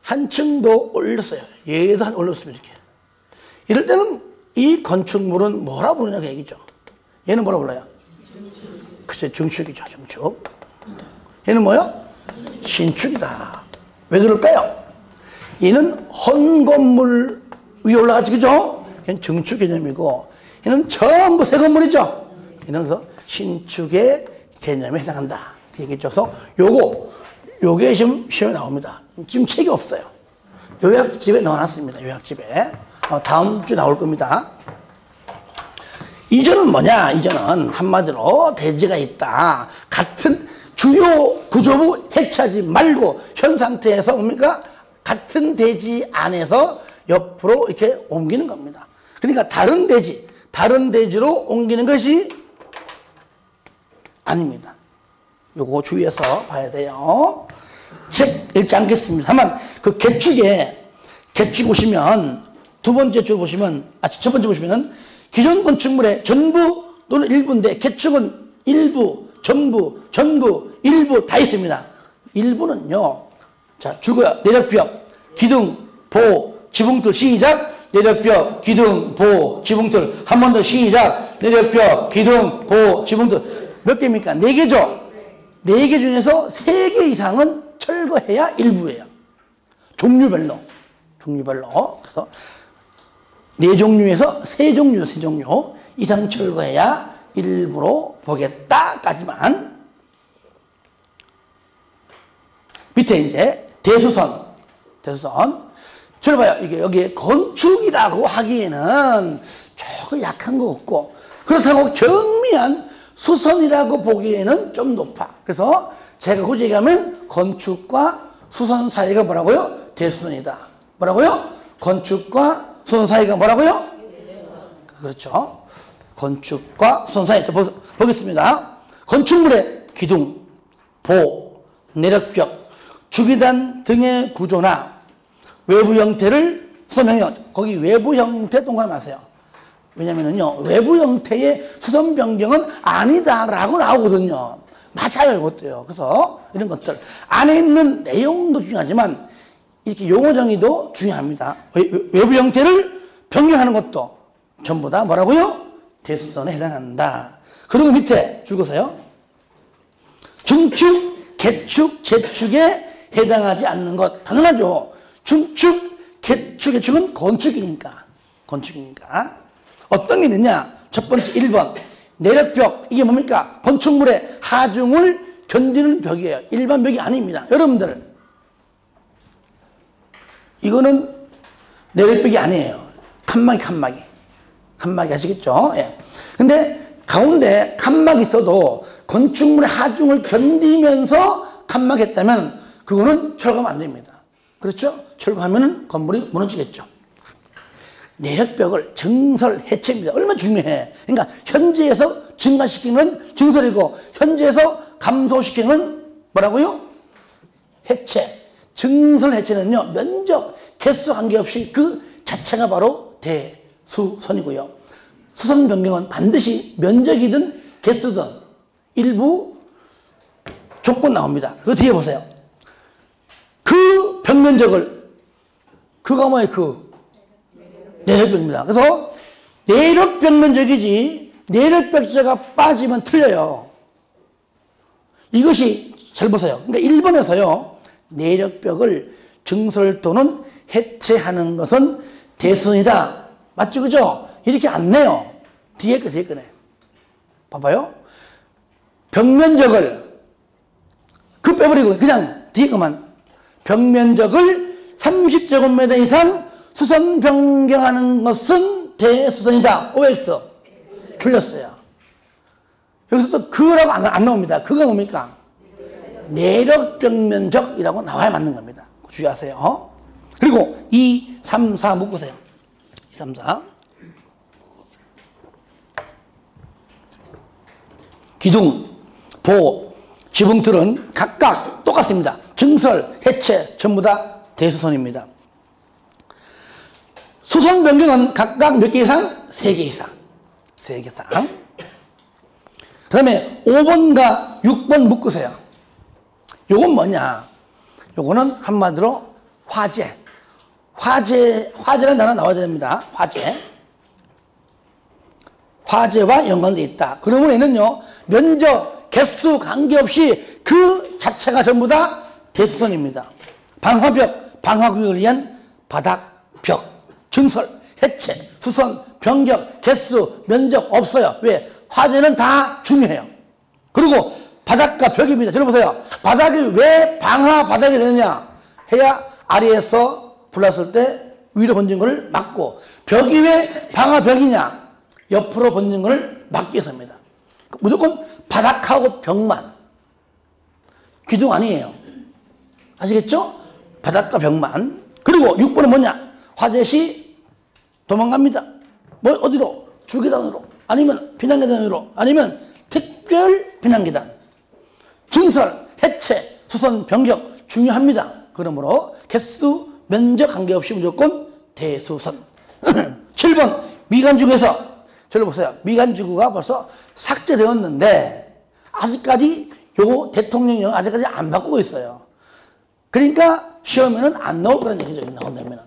한 층도 올렸어요. 얘도 한 올렸으면 이렇게. 이럴 때는 이 건축물은 뭐라 부르냐 그 얘기죠. 얘는 뭐라 불러요? 글쎄, 증축이죠, 증축. 얘는 뭐요? 신축이다. 왜 그럴까요? 얘는 헌 건물 위에 올라가지, 그죠? 얘는 증축 개념이고, 얘는 전부 새 건물이죠. 얘는 그래서 신축의 개념에 해당한다. 그 얘기죠. 그래서 요게 지금 시험에 나옵니다. 지금 책이 없어요. 요약집에 넣어놨습니다. 요약집에. 다음 주 나올 겁니다. 이전은 뭐냐? 이전은 한마디로 대지가 있다. 같은 주요 구조부 해체하지 말고 현 상태에서 뭡니까? 같은 대지 안에서 옆으로 이렇게 옮기는 겁니다. 그러니까 다른 대지로 옮기는 것이 아닙니다. 요거 주의해서 봐야 돼요. 책 읽지 않겠습니다. 다만 그 개축 보시면 두 번째 줄 보시면, 첫 번째 보시면은 기존 건축물의 전부 또는 일부인데 개축은 일부, 전부, 일부 다 있습니다. 일부는요. 자, 줄거야. 내력벽, 기둥, 보, 지붕틀 시작. 내력벽, 기둥, 보, 지붕틀. 한 번 더 시작. 내력벽, 기둥, 보, 지붕틀. 몇 개입니까? 4개죠? 4개 중에서 3개 이상은 철거해야 일부예요. 종류별로. 그래서 4종류에서 3종류 이상 철거해야 일부로 보겠다까지만. 밑에 이제 대수선. 저를 봐요. 이게 여기에 건축이라고 하기에는 조금 약한 거 없고, 그렇다고 경미한 수선이라고 보기에는 좀 높아. 그래서 제가 굳이 얘기하면 건축과 수선 사이가 뭐라고요? 대수선이다. 뭐라고요? 건축과 수선 사이가 뭐라고요? 그렇죠. 건축과 수선 사이. 보겠습니다. 건축물의 기둥, 보, 내력벽, 주기단 등의 구조나 외부 형태를 수선 변경. 거기 외부 형태 동그라미 마세요. 왜냐면은요, 외부 형태의 수선 변경은 아니다라고 나오거든요. 맞아요, 이것도요. 그래서 이런 것들 안에 있는 내용도 중요하지만 이렇게 용어 정의도 중요합니다. 외부 형태를 변경하는 것도 전부 다 뭐라고요? 대수선에 해당한다. 그리고 밑에 줄거서요. 중축, 개축, 재축에 해당하지 않는 것. 당연하죠. 중축, 개축은 건축이니까. 어떤 게 있느냐? 첫 번째 1번. 내력벽. 이게 뭡니까? 건축물의 하중을 견디는 벽이에요. 일반 벽이 아닙니다. 여러분들, 이거는 내력벽이 아니에요. 칸막이 아시겠죠? 예. 근데 가운데 칸막이 있어도 건축물의 하중을 견디면서 칸막했다면 그거는 철거하면 안 됩니다. 그렇죠? 철거하면 건물이 무너지겠죠. 내력벽을 증설 해체입니다. 얼마나 중요해. 그러니까 현재에서 증가시키는 증설이고 현재에서 감소시키는 뭐라고요? 해체. 증설 해체는요, 면적, 개수 관계없이 그 자체가 바로 대수선이고요. 수선 변경은 반드시 면적이든 개수든 일부 조건 나옵니다. 그 뒤에 보세요. 그 벽면적을, 그가 뭐예요? 내력벽입니다. 그래서 내력벽 면적이지 내력벽자가 빠지면 틀려요. 이것이 잘 보세요. 그러니까 1번에서요. 내력벽을 증설 또는 해체하는 것은 대수선이다. 맞죠? 그죠? 이렇게 안 내요. 뒤에 거네. 봐봐요. 벽면적을 그 빼버리고 그냥 뒤에 거만. 벽면적을 30제곱미터 이상 수선 변경하는 것은 대수선이다. OX. 틀렸어요. 여기서 또 그거라고 안 나옵니다. 그거 뭡니까? 내력벽면적이라고 나와야 맞는 겁니다. 주의하세요. 그리고 2, 3, 4 묶으세요. 2, 3, 4. 기둥, 보, 지붕틀은 각각 똑같습니다. 증설, 해체 전부 다 대수선입니다. 수선 변경은 각각 몇 개 이상? 3개 이상. 그 다음에 5번과 6번 묶으세요. 요건 뭐냐? 요거는 한마디로 화재라는 단어 나와야 됩니다. 화재와 연관되어 있다. 그러면 얘는요, 면적, 개수 관계없이 그 자체가 전부 다 대수선입니다. 방화벽, 방화구역을 위한 바닥벽, 증설, 해체, 수선, 변경, 개수, 면적 없어요. 왜? 화재는 다 중요해요. 그리고 바닥과 벽입니다. 들어보세요. 바닥이 왜 방화 바닥이 되느냐? 해야 아래에서 불났을 때 위로 번진 것을 막고, 벽이 왜 방아 벽이냐? 옆으로 번진 것을 막기 위해서입니다. 무조건 바닥하고 벽만. 기둥 아니에요. 아시겠죠? 바닥과 벽만. 그리고 6번은 뭐냐? 화재 시 도망갑니다. 뭐 어디로? 주계단으로, 아니면 비난계단으로, 아니면 특별 비난계단. 증설, 해체, 수선, 변경 중요합니다. 그러므로 개수, 면적 관계없이 무조건 대수선. 7번 미관지구에서 저를 보세요. 미관지구가 벌써 삭제되었는데 아직까지 요 대통령령 아직까지 안 바꾸고 있어요. 그러니까 시험에는 안 나올 거란 얘기죠. 나온다면.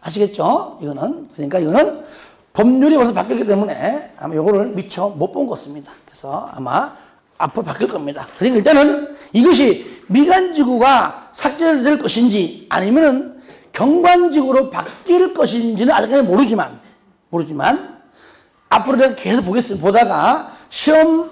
아시겠죠? 그러니까 이거는 법률이 벌써 바뀌었기 때문에 아마 요거를 미처 못 본 것 같습니다. 그래서 아마 앞으로 바뀔 겁니다. 그러니까 일단은 이것이 미관지구가 삭제될 것인지 아니면은 경관지구로 바뀔 것인지는 아직까지 모르지만 앞으로 내가 계속 보다가 시험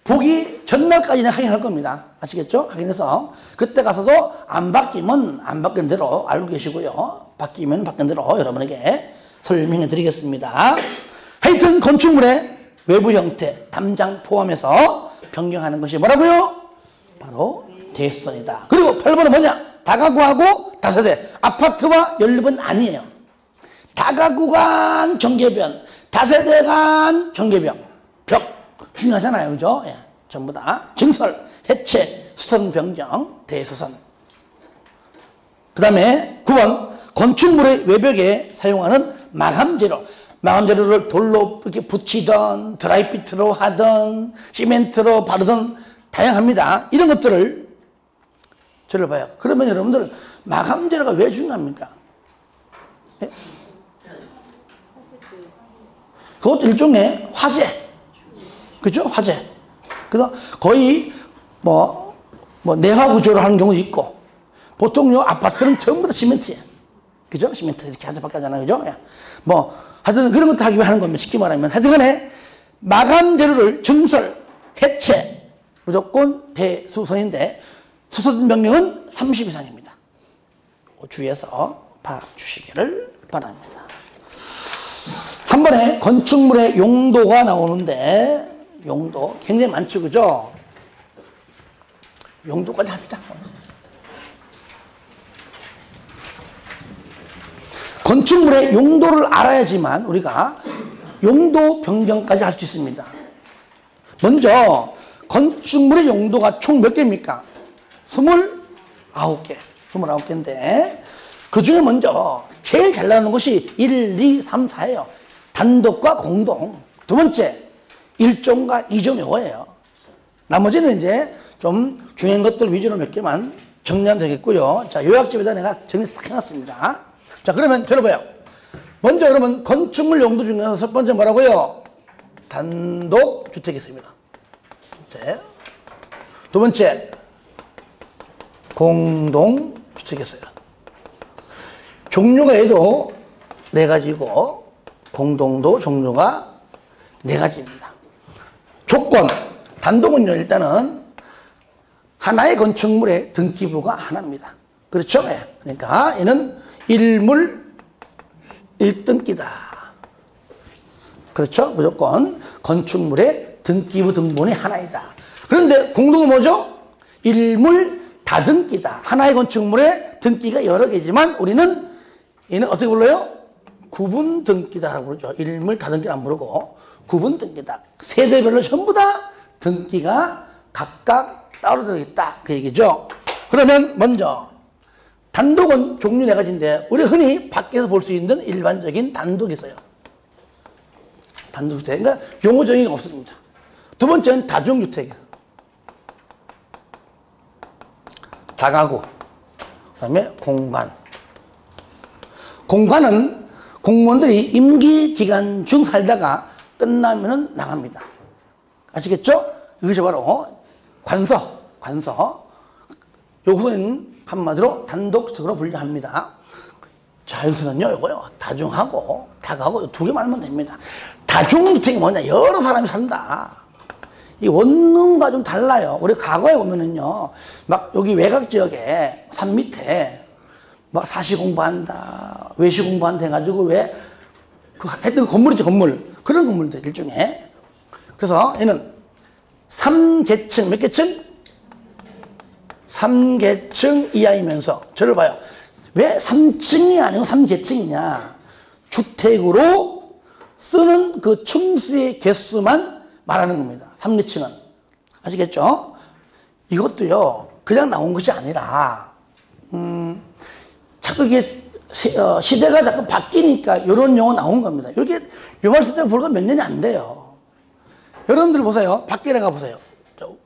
보기 전날까지는 확인할 겁니다. 아시겠죠? 확인해서 그때 가서도 안 바뀌면 안 바뀐 대로 알고 계시고요. 바뀌면 바뀐 대로 여러분에게 설명해 드리겠습니다. 하여튼 건축물의 외부 형태, 담장 포함해서 변경하는 것이 뭐라고요? 바로 대수선이다. 그리고 8번은 뭐냐? 다가구하고 다세대. 아파트와 연립은 아니에요. 다가구 간 경계변, 다세대 간 경계변. 벽. 중요하잖아요. 그죠? 예. 전부 다. 증설, 해체, 수선 변경, 대수선. 그 다음에 9번. 건축물의 외벽에 사용하는 마감재료. 마감재료를 돌로 이렇게 붙이던, 드라이피트로 하던, 시멘트로 바르던 다양합니다. 이런 것들을 저를 봐요. 그러면 여러분들 마감재료가 왜 중요합니까? 예? 그것도 일종의 화재. 그죠? 화재. 그래서 거의 내화 구조를 하는 경우도 있고, 보통 요 아파트는 전부 다 시멘트예요. 그죠? 시멘트 이렇게 하자 밖에 하잖아요. 그죠? 하여튼 그런 것도 하기 위해 하는 겁니다. 쉽게 말하면. 하여튼 간에 마감 재료를 증설, 해체, 무조건 대수선인데, 수선 명령은 30 이상입니다. 주의해서 봐주시기를 바랍니다. 한 번에 건축물의 용도가 나오는데, 용도 굉장히 많죠. 그죠? 용도까지 합니다. 건축물의 용도를 알아야지만 우리가 용도 변경까지 할 수 있습니다. 먼저 건축물의 용도가 총 몇 개입니까? 29개. 29개인데 그 중에 먼저 제일 잘 나오는 것이 1, 2, 3, 4예요. 단독과 공동. 두 번째, 1종과 2종 요거예요. 나머지는 이제 좀 중요한 것들 위주로 몇 개만 정리하면 되겠고요. 자, 요약집에다 내가 정리 싹 해놨습니다. 자, 그러면 들어봐요. 먼저 그러면 건축물 용도 중에서 첫 번째 뭐라고요? 단독주택이 있습니다. 주택. 두 번째, 공동주택이 있어요. 종류가 얘도 4가지고 공동도 종류가 4가지입니다. 조건, 단독은요 일단은 하나의 건축물의 등기부가 하나입니다. 그렇죠? 네. 그러니까 얘는 일물 1등기다. 그렇죠? 무조건 건축물의 등기부 등본이 하나이다. 그런데 공동은 뭐죠? 일물 다등기다. 하나의 건축물의 등기가 여러 개지만 우리는 얘는 어떻게 불러요? 구분 등기다라고 그러죠. 일물 다등기 안 부르고 구분 등기다. 세대별로 전부 다 등기가 각각 따로 되어 있다. 그 얘기죠. 그러면 먼저 단독은 종류 4가지인데 우리 흔히 밖에서 볼 수 있는 일반적인 단독이 있어요. 단독주택. 그러니까 용어 정의가 없습니다. 두 번째는 다중주택. 다가구. 그 다음에 공관. 공관은 공무원들이 임기 기간 중 살다가 끝나면은 나갑니다. 아시겠죠? 이것이 바로 관서. 요것은 한마디로 단독주택으로 분류합니다. 자, 여기서는요, 요거요. 다중하고 다가구 2개 말면 됩니다. 다중주택이 뭐냐? 여러 사람이 산다. 이 원룸과 좀 달라요. 우리 과거에 보면은요, 막 여기 외곽 지역에 산 밑에 막 사시 공부한다, 외시 공부한다 해가지고 왜 그 했던 건물이죠, 건물. 그런 건물들 일종의. 그래서 얘는 3계층, 몇 계층? 3계층 이하이면서, 저를 봐요. 왜 3층이 아니고 3계층이냐? 주택으로 쓰는 그 층수의 개수만 말하는 겁니다. 3계층은. 아시겠죠? 이것도요, 그냥 나온 것이 아니라, 자꾸 이게 시대가 자꾸 바뀌니까 이런 용어 나온 겁니다. 이게 요 말씀 때 불과 몇 년이 안 돼요. 여러분들 보세요. 밖에 나가 보세요.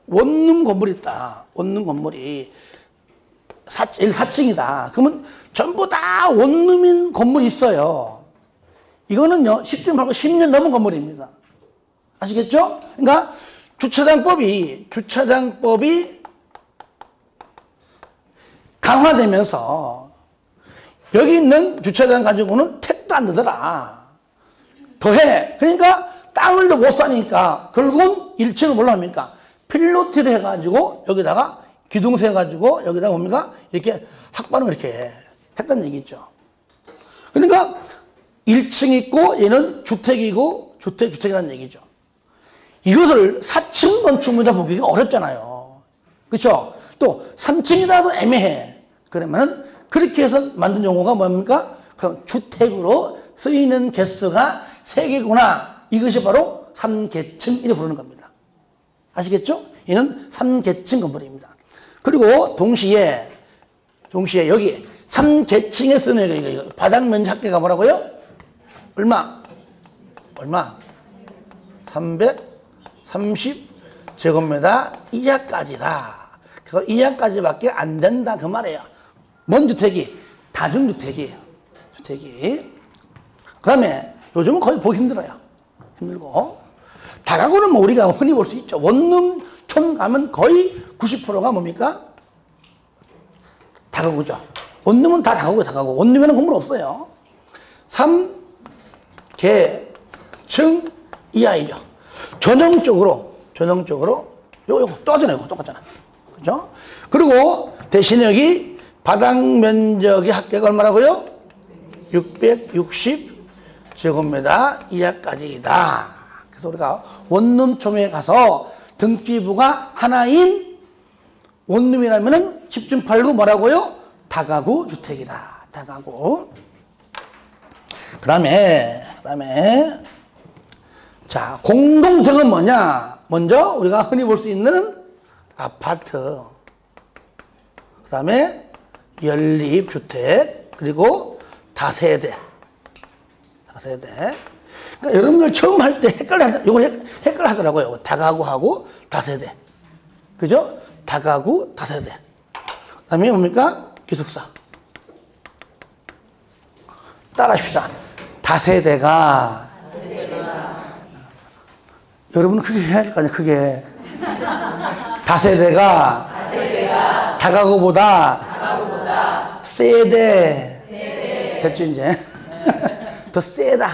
원룸 건물이 있다. 원룸 건물이 4층이다. 그러면 전부 다 원룸인 건물이 있어요. 이거는요, 10년 말고 10년 넘은 건물입니다. 아시겠죠? 그러니까 주차장법이 강화되면서 여기 있는 주차장 가지고는 택도 안 되더라. 더해. 그러니까 땅을 더 못 사니까 결국은 1층을 뭘로 합니까? 필로티를 해가지고 여기다가 기둥 세가지고 여기다가 뭡니까? 이렇게 학반을 이렇게 했다는 얘기죠. 그러니까 1층 있고 얘는 주택이고 주택이라는 얘기죠. 이것을 4층 건축물이라 보기가 어렵잖아요. 그렇죠? 또 3층이라도 애매해. 그러면은 그렇게 해서 만든 용어가 뭡니까? 그 주택으로 쓰이는 개수가 3개구나. 이것이 바로 3계층 이렇게 부르는 겁니다. 아시겠죠? 이는 3계층 건물입니다. 그리고 동시에 여기 3계층에 쓰는 이거 바닥 면적 합계가 뭐라고요? 얼마? 330제곱미터 이하까지다. 그래서 이하까지밖에 안 된다 그 말이에요. 뭔 주택이? 다중주택이에요. 주택이. 그 다음에 요즘은 거의 보기 힘들어요. 힘들고. 다가구는 뭐 우리가 흔히 볼 수 있죠. 원룸촌 가면 거의 90%가 뭡니까? 다가구죠. 원룸은 다 다가구. 원룸에는 건물 없어요. 3계층 이하이죠. 전형적으로 요거 똑같잖아. 그죠? 그리고 대신 여기 바닥 면적의 합계가 얼마라고요? 660제곱미터 이하까지다. 그래서 우리가 원룸촌에 가서 등기부가 하나인 원룸이라면은 10중 8구 뭐라고요? 다가구 주택이다. 다가구. 그 다음에 자, 공동주택은 뭐냐? 먼저 우리가 흔히 볼 수 있는 아파트, 그 다음에 연립주택, 그리고 다세대. 그러니까 여러분들 처음 할 때 이걸 헷갈하더라고요. 다가구하고 다세대. 그죠? 다가구, 다세대. 그 다음에 뭡니까? 기숙사. 따라합시다. 다세대가. 여러분은 크게 해야 될 거 아니에요, 크게. 다세대가 다가구보다 세대. 됐죠, 이제? 더 세다.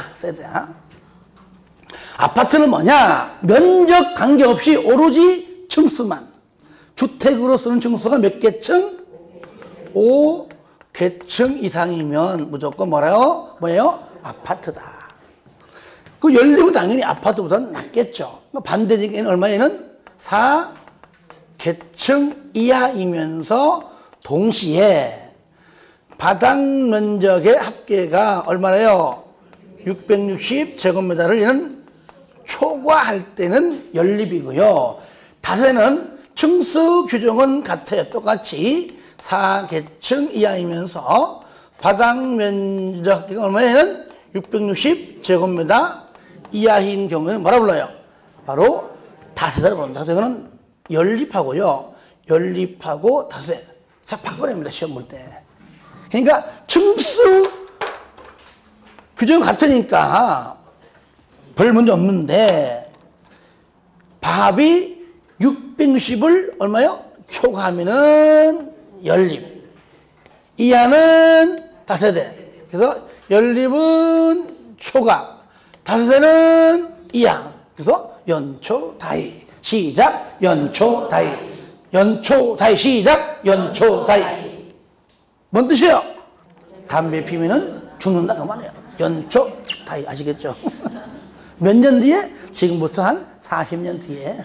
아파트는 뭐냐? 면적 관계없이 오로지 층수만. 주택으로 쓰는 층수가 몇 개층? 5계층 이상이면 무조건 뭐예요? 아파트다. 그 연립은 당연히 아파트보다는 낫겠죠. 반대니까 얼마에는 4계층 이하이면서 동시에 바닥 면적의 합계가 얼마나요? 660제곱미터를 얘는 초과할 때는 연립이고요. 다세는 층수 규정은 같아요. 똑같이 4계층 이하이면서 바닥 면적 합계가 얼마에는 660제곱미터 이하인 경우에는 뭐라 불러요? 바로 다세대를 부릅니다. 다세대는 연립하고요. 연립하고 다세대. 자, 바꿔냅니다. 시험 볼 때. 그러니까 층수 규정 같으니까 별 문제 없는데 밥이 660을 얼마요? 초과하면은 연립. 이하는 다세대. 그래서 연립은 초과, 다세대는 이하. 그래서 연초다이. 시작. 연초다이. 시작. 연초다이. 뭔 뜻이에요? 담배 피우면 죽는다 그 말이에요. 연초 다 아시겠죠? 몇 년 뒤에? 지금부터 한 40년 뒤에.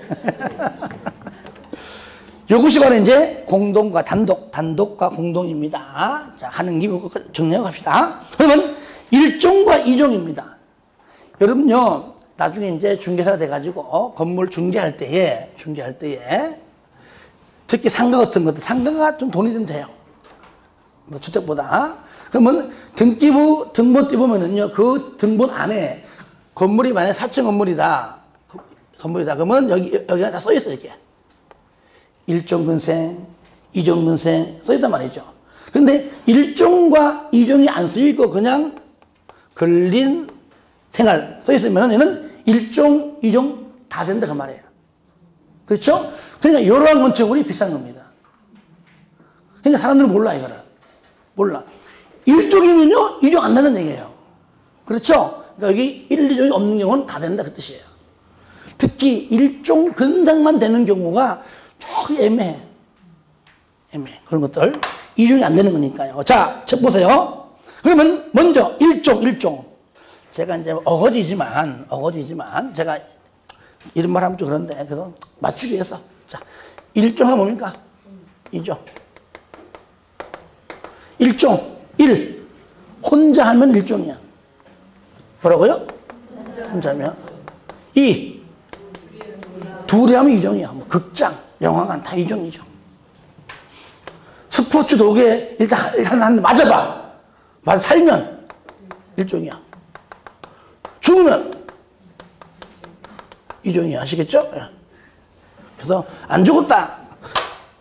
이것이 바로 이제 공동과 단독과 공동입니다. 자, 하는 김에 정리하고 갑시다. 그러면 1종과 2종입니다. 여러분요, 나중에 이제 중개사가 돼가지고 건물 중개할 때에 특히 상가 같은 것도 상가가 좀 돈이 좀 돼요. 뭐 주택보다. 그러면 등본 띄우면은요, 그 등본 안에 건물이 만약에 4층 건물이다. 그러면 여기가 다 써있어요, 이렇게. 1종 근생, 2종 근생 써있단 말이죠. 근데 1종과 2종이 안 쓰이고 그냥 근린 생활 써있으면 얘는 1종, 2종 다 된다 그 말이에요. 그렇죠? 그러니까 이러한 건축물이 비싼 겁니다. 그러니까 사람들은 몰라 이거를. 몰라. 1종이면요 2종 안 된다는 얘기예요. 그렇죠? 그러니까 여기 1, 2종이 없는 경우는 다 된다 그 뜻이에요. 특히 1종 근상만 되는 경우가 조금 애매해. 그런 것들. 2종이 안 되는 거니까요. 자, 책 보세요. 그러면 먼저 1종. 제가 이제 어거지지만 제가 이런 말 하면 좀 그런데 그래서 맞추기 위해서. 자, 1종 하면 뭡니까? 2종. 1종. 1. 혼자 하면 1종이야. 뭐라고요? 혼자 하면. 2. 둘이 하면 2종이야. 뭐 극장, 영화관 다 2종이죠. 스포츠 도구에 일단 한 대 맞아봐. 살면 1종이야. 죽으면 2종이야. 아시겠죠? 그래서 안 죽었다.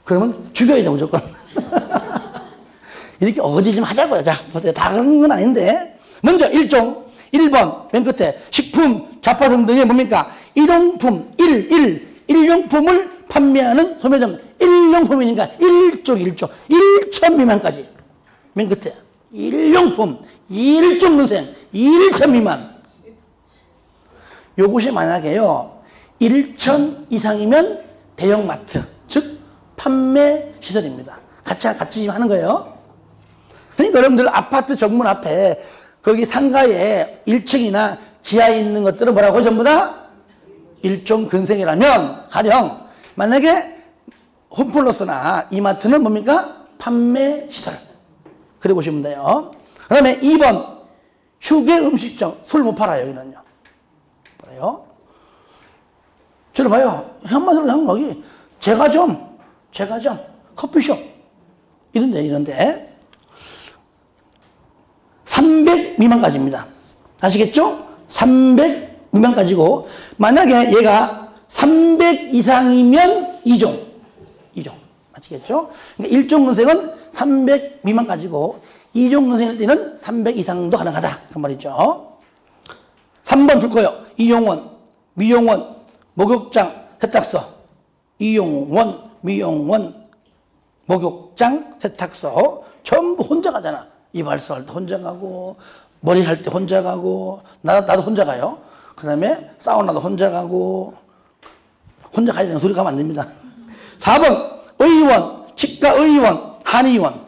그러면 죽여야 돼, 무조건. 이렇게 어거지 좀 하자고요. 자, 보세요. 다 그런 건 아닌데. 먼저 1종. 1번, 맨 끝에. 식품, 잡화등 등의 뭡니까? 일용품, 일용품을 판매하는 소매점. 일용품이니까 1종. 1천 미만까지. 맨 끝에. 일용품, 1종 근생, 1천 미만. 요것이 만약에요, 1천 이상이면 대형마트, 즉, 판매 시설입니다. 같이 하는 거예요. 그러니까 여러분들 아파트 정문 앞에 거기 상가에 1층이나 지하에 있는 것들은 뭐라고 전부 다 1종 근생이라면 가령 만약에 홈플러스나 이마트는 뭡니까? 판매 시설. 그래 보시면 돼요. 그 다음에 2번 휴게 음식점. 술 못 팔아요 여기는요. 그래요? 저를 봐요. 한마디로 한 거기 제과점, 커피숍 이런데 300 미만까지입니다. 아시겠죠? 300 미만까지고 만약에 얘가 300 이상이면 2종. 아시겠죠? 그러니까 1종 근생은 300 미만까지고 2종 근생일 때는 300 이상도 가능하다. 그 말이죠. 3번 줄 거예요. 이용원, 미용원, 목욕장, 세탁소. 이용원, 미용원, 목욕장, 세탁소. 전부 혼자 가잖아. 이발소 할 때 혼자 가고, 머리 할 때 혼자 가고, 나도 혼자 가요. 그 다음에 사우나도 혼자 가고, 혼자 가야 되는 소리 가면 안 됩니다. 4번, 의원, 치과의원, 한의원,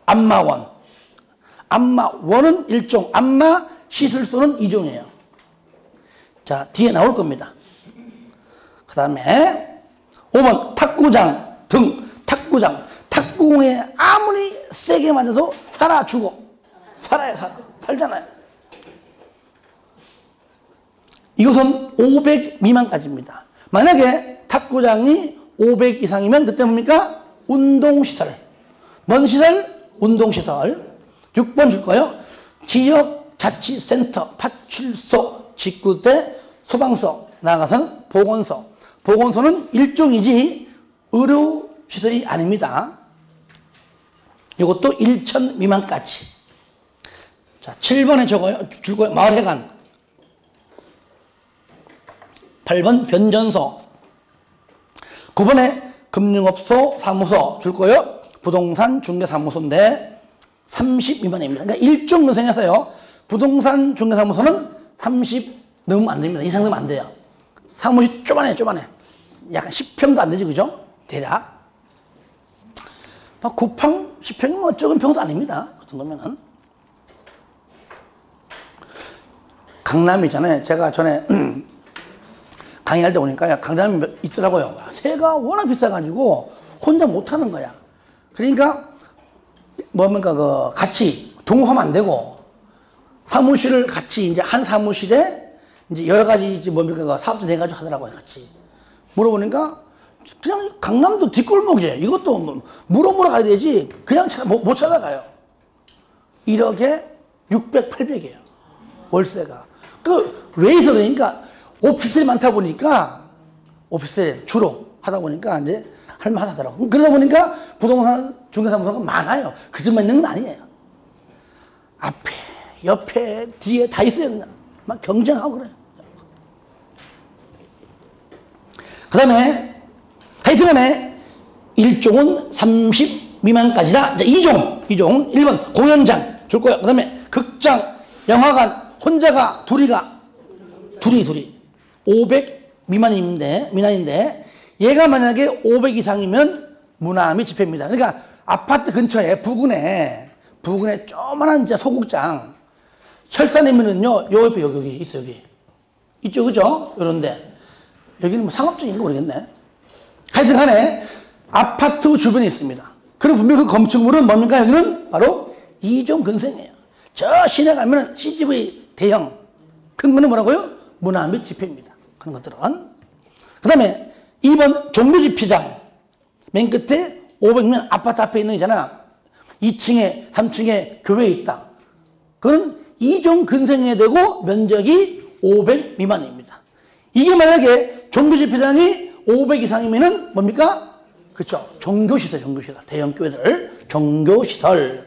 안마원. 안마원은 1종, 안마 시술소는 2종이에요. 자, 뒤에 나올 겁니다. 그 다음에 5번, 탁구장 등, 탁구공에 아무리 세게 맞아도 살잖아요. 이것은 500 미만까지입니다. 만약에 탁구장이 500 이상이면 그때 뭡니까? 운동시설. 뭔 시설? 운동시설. 6번 줄 거예요. 지역자치센터, 파출소, 직구대, 소방서, 나아가서는 보건소. 보건소는 1종이지 의료시설이 아닙니다. 이것도 1천 미만까지. 자, 7번에 줄 거예요. 마을회관. 8번 변전소. 9번에 금융업소, 사무소 줄 거예요. 부동산 중개사무소인데 30 미만입니다. 그러니까 1종 근생해서요. 부동산 중개사무소는 30 넘으면 안 됩니다. 이상 넘으면 안 돼요. 사무실 쪼만해. 약간 10평도 안 되지, 그죠? 대략. 9평, 10평이면 적은 평도 아닙니다. 그 정도면은. 강남이잖아요. 제가 전에 강의할 때 오니까 강남이 있더라고요. 세가 워낙 비싸가지고 혼자 못하는 거야. 그러니까 뭡니까 같이 동업하면 안 되고 사무실을 같이 이제 한 사무실에 이제 여러 가지 이제 뭡니까 사업도 내가지고 하더라고요. 같이 물어보니까 그냥 강남도 뒷골목이에요. 이것도 물어보러 가야 되지 그냥 못 찾아가요. 1억에 600, 800이에요. 월세가. 왜 있어? 그러니까 오피스텔이 많다 보니까 오피스텔 주로 하다 보니까 이제 할만하더라고. 그러다 보니까 부동산 중개사무소가 많아요. 그 집만 있는 건 아니에요. 앞에, 옆에, 뒤에 다 있어요. 그냥 막 경쟁하고 그래요. 그 다음에 하여튼간에 1종은 30 미만까지다. 2종 1번 공연장 줄 거예요. 그 다음에 극장, 영화관, 혼자가, 둘이 500 미만인데 얘가 만약에 500 이상이면 무난히 집회입니다. 그러니까 아파트 근처에 부근에 조그만한 이제 소극장 철산이면은요 요 옆에 여기 있어 여기 있죠 그죠? 요런데 여기는 뭐 상업적인 거 모르겠네. 하여튼간에 아파트 주변에 있습니다. 그럼 분명히 그 건축물은 뭡니까? 여기는 바로 2종 근생이에요. 저 시내 가면은 CGV 대형 큰 거는 뭐라고요? 문화 및 집회입니다. 그런 것들은. 그 다음에 2번 종묘집회장. 맨 끝에 500명 아파트 앞에 있는 거잖아. 2층에 3층에 교회에 있다. 그건 2종 근생에 되고 면적이 500 미만입니다. 이게 만약에 종교집회장이 500 이상이면은 뭡니까? 그렇죠. 종교시설. 대형 교회들. 종교시설.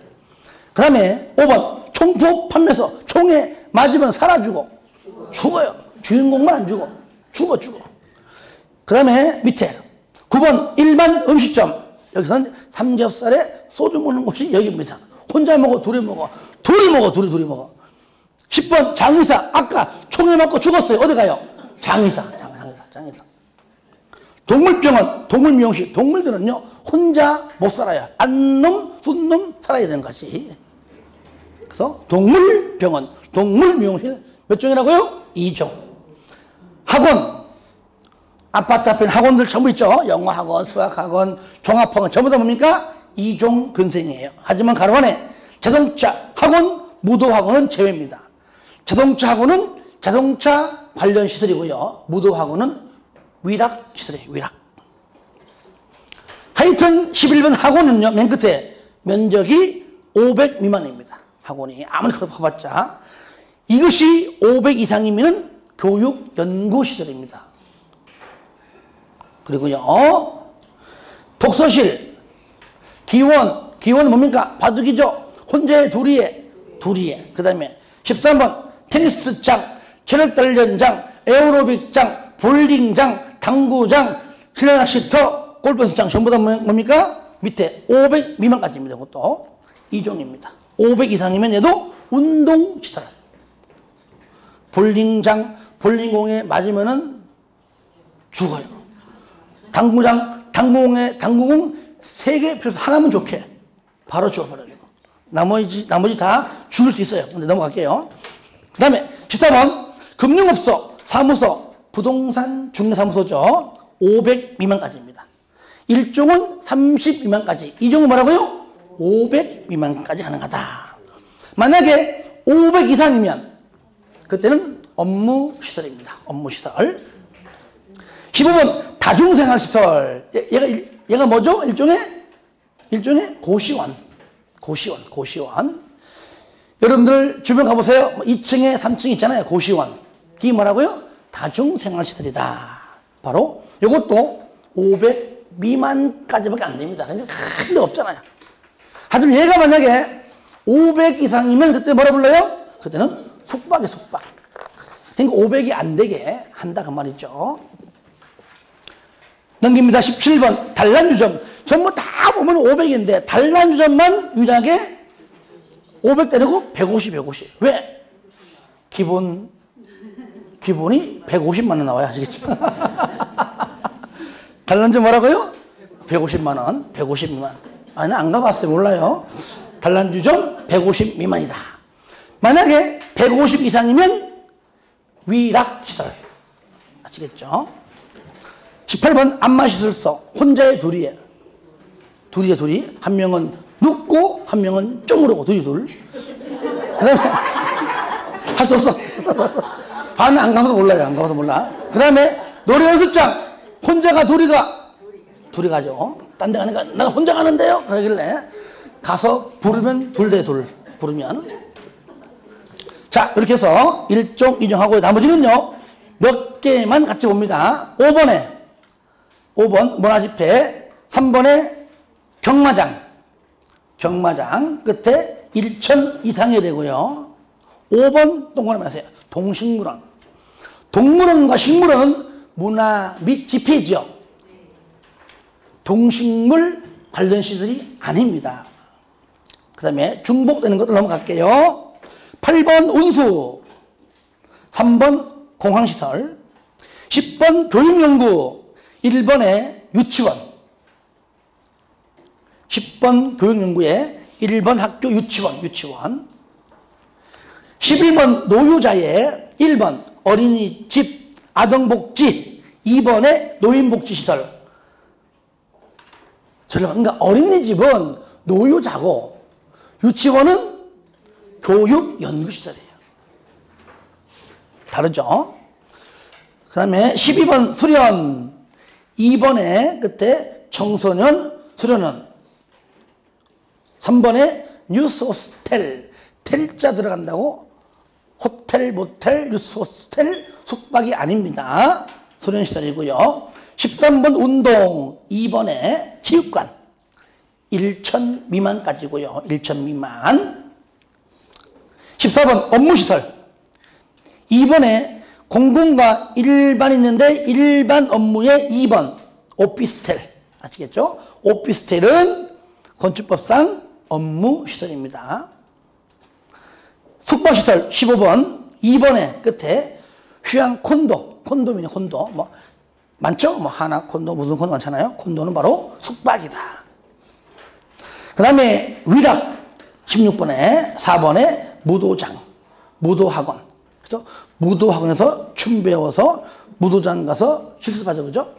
그 다음에 5번 총포 판매소. 총에 맞으면 사라지고 죽어요. 주인공만 안 죽어. 죽어. 그 다음에 밑에 9번 일반 음식점. 여기서는 삼겹살에 소주 먹는 곳이 여기입니다. 혼자 먹어, 둘이 먹어. 둘이 먹어. 10번 장의사. 아까 총에 맞고 죽었어요. 어디 가요? 장의사. 동물병원, 동물미용실. 동물들은요 혼자 못 살아요. 안놈, 순놈 살아야 되는 것이. 그래서 동물병원, 동물미용실 몇 종이라고요? 2종. 학원. 아파트 앞에 학원들 전부 있죠. 영어학원, 수학학원, 종합학원 전부 다 뭡니까? 2종 근생이에요. 하지만 가로 안에 자동차 학원, 무도학원은 제외입니다. 자동차 학원은 자동차 관련 시설이고요. 무도학원은 위락시설이에요. 위락. 하여튼 11번 학원은요. 맨 끝에 면적이 500 미만입니다. 학원이 아무리 커봤자 이것이 500 이상이면 교육 연구시설입니다. 그리고요 독서실, 기원은 뭡니까? 바둑이죠. 혼자의 둘이에. 그 다음에 13번 테니스장, 체력단련장, 에어로빅장, 볼링장, 당구장, 실내낚시터, 골프장 전부 다 뭡니까? 밑에 500 미만까지입니다. 그것도 2종입니다. 500 이상이면 얘도 운동시설. 볼링장, 볼링공에 맞으면은 죽어요. 당구공 3개 필요해서 하나면 좋게. 바로 죽어버려요. 나머지 다 죽을 수 있어요. 근데 넘어갈게요. 그 다음에 13번 금융업소, 사무소, 부동산 중개사무소죠. 500 미만까지입니다. 1종은 30 미만까지. 2종은 뭐라고요? 500 미만까지 가능하다. 만약에 500 이상이면 그때는 업무시설입니다. 업무시설. 15번 다중생활시설. 얘가 뭐죠? 일종의 고시원. 여러분들 주변 가보세요. 2층에 3층 있잖아요. 고시원. 이게 뭐라고요? 다중생활시설이다. 바로 이것도 500 미만까지밖에 안 됩니다. 그러니까 큰 데 없잖아요. 하지만 얘가 만약에 500 이상이면 그때 뭐라 불러요? 그때는 숙박이에요. 숙박. 그러니까 500이 안 되게 한다 그 말이죠. 넘깁니다. 17번 단란주점. 전부 다 보면 500인데 단란주점만 유일하게 500 때리고 150. 왜? 기본이 150만 원 나와요. 아시겠죠? 단란주점 뭐라고요? 150만 원. 150 미만. 아니, 안 가봤어요. 몰라요. 단란주점 150 미만이다. 만약에 150 이상이면 위락시설. 아시겠죠? 18번 안마시설소. 혼자의 둘이에요. 둘이에요, 둘이. 한 명은 눕고 한 명은 쪼무르고 둘이 둘. 그 다음에 할 수 없어. 아, 나 안 가봐서 몰라요. 안 가봐서 몰라. 그 다음에 노래 연습장. 혼자가 둘이 가죠. 딴 데 가니까 나 혼자 가는데요? 그러길래 가서 부르면 둘 대 둘. 부르면. 자, 이렇게 해서 1종, 2종 하고 나머지는요. 몇 개만 같이 봅니다. 5번 문화집회, 3번에 경마장 끝에 1천 이상이 되고요. 5번 동그라미 하세요. 동식물원. 동물원과 식물원은 문화 및 집회지요. 동식물 관련 시설이 아닙니다. 그 다음에 중복되는 것들 넘어갈게요. 8번 운수, 3번 공항시설, 10번 교육연구, 1번에 유치원. 10번 교육연구에 1번 학교 유치원. 11번 노유자의 1번 어린이집 아동복지, 2번에 노인복지시설. 그러니까 어린이집은 노유자고 유치원은 교육연구시설이에요. 다르죠? 그 다음에 12번 수련, 2번에 끝에 청소년 수련원, 3번에 뉴스호스텔, 텔자 들어간다고 호텔, 모텔, 뉴스호스텔, 숙박이 아닙니다. 수련시설이고요. 13번 운동, 2번에 체육관, 1천 미만까지고요. 1천 미만. 14번 업무시설, 2번에 공공과 일반 있는데 일반 업무의 2번 오피스텔. 아시겠죠? 오피스텔은 건축법상 업무시설입니다. 숙박시설 15번 2번에 끝에 휴양 콘도미니엄 콘도 뭐 많죠? 뭐 하나 콘도 무슨 콘도 많잖아요. 콘도는 바로 숙박이다. 그 다음에 위락 16번에 4번에 무도장, 무도학원. 그래서 무도학원에서 춤 배워서 무도장 가서 실습하죠. 그죠?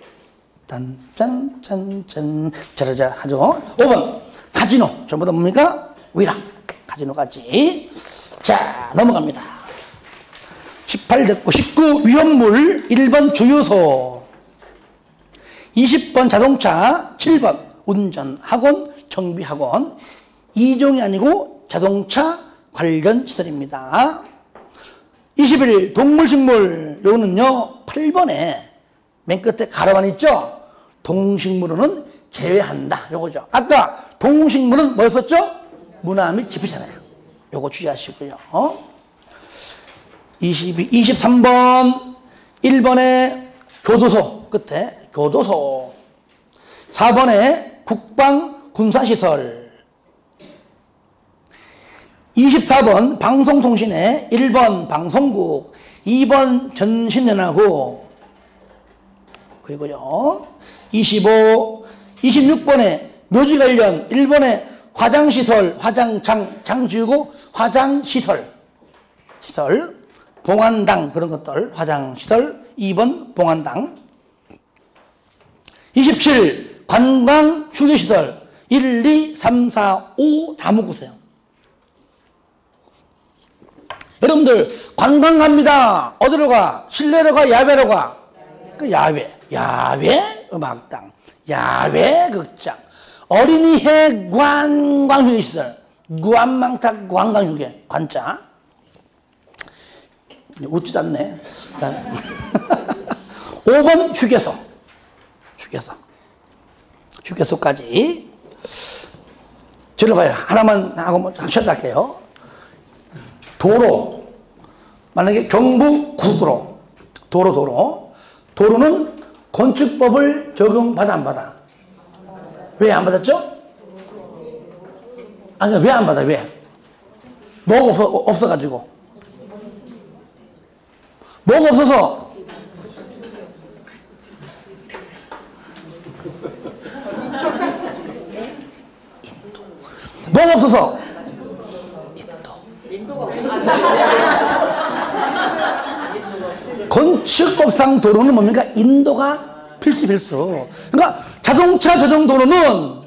짠짠짠짠 짜라자 하죠. 5번 카지노. 전부 다 뭡니까? 위락. 카지노까지. 자, 넘어갑니다. 18 됐고 19 위험물 1번 주유소, 20번 자동차, 7번 운전학원, 정비학원. 2종이 아니고 자동차 관련 시설입니다. 21 동물식물, 요거는요 8번에 맨 끝에 가로만 있죠. 동식물은 제외한다, 요거죠. 아까 동식물은 뭐였었죠? 문화 및 집회잖아요. 요거 주의하시고요. 23번 1번에 교도소 끝에 교도소, 4번에 국방 군사시설, 24번 방송통신에 1번 방송국, 2번 전신연화국. 그리고요 26번에 묘지 관련 1번에 화장시설, 화장장, 장지우고 화장시설, 봉안당 그런 것들, 화장시설 2번 봉안당. 27 관광 휴게시설 1, 2, 3, 4, 5 다 묶으세요. 여러분들 관광 갑니다. 어디로 가? 실내로 가? 야외로 가? 그 야외 음악당, 야외 극장, 어린이회 관광휴게시설, 구안망탁 관광휴게 관자. 웃지도 않네. 5번 휴게소까지. 들어봐요. 하나만 하고 쉬었다 할게요. 도로, 만약에 경부 고속도로, 도로는 건축법을 적용받아 안 받아? 왜 안 받았죠? 아니, 왜 안 받아? 왜? 뭐가 없어가지고. 뭐가 없어서? 뭐가 없어서? 인도가 없어서. 건축법상 도로는 뭡니까? 인도가 필수. 그러니까 자동차 전용 도로는,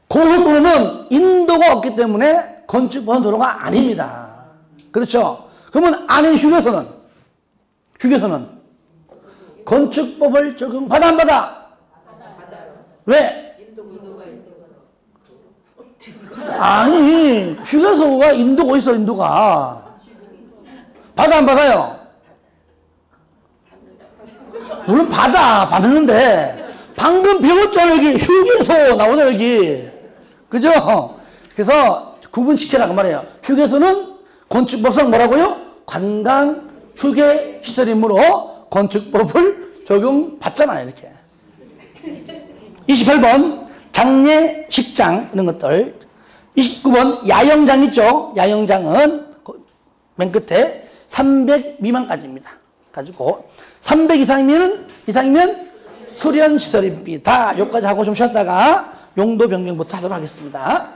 고속도로는 인도가 없기 때문에 건축법상 도로가 아닙니다. 그렇죠? 그러면 아닌 휴게소는 건축법을 적용받아 안 받아? 왜? 아니, 휴게소가 인도가 있어, 인도가. 받아 안 받아요? 물론 받는데 방금 배웠잖아. 여기 휴게소 나오잖아, 여기. 그죠? 그래서 구분시키라고 말해요. 휴게소는 건축법상 뭐라고요? 관광 휴게 시설이므로 건축법을 적용받잖아요, 이렇게. 28번 장례식장 이런 것들. 29번 야영장 있죠? 야영장은 맨 끝에 300 미만까지입니다. 가지고 300 이상이면 수련시설입니다. 여기까지 하고 좀 쉬었다가 용도 변경부터 하도록 하겠습니다.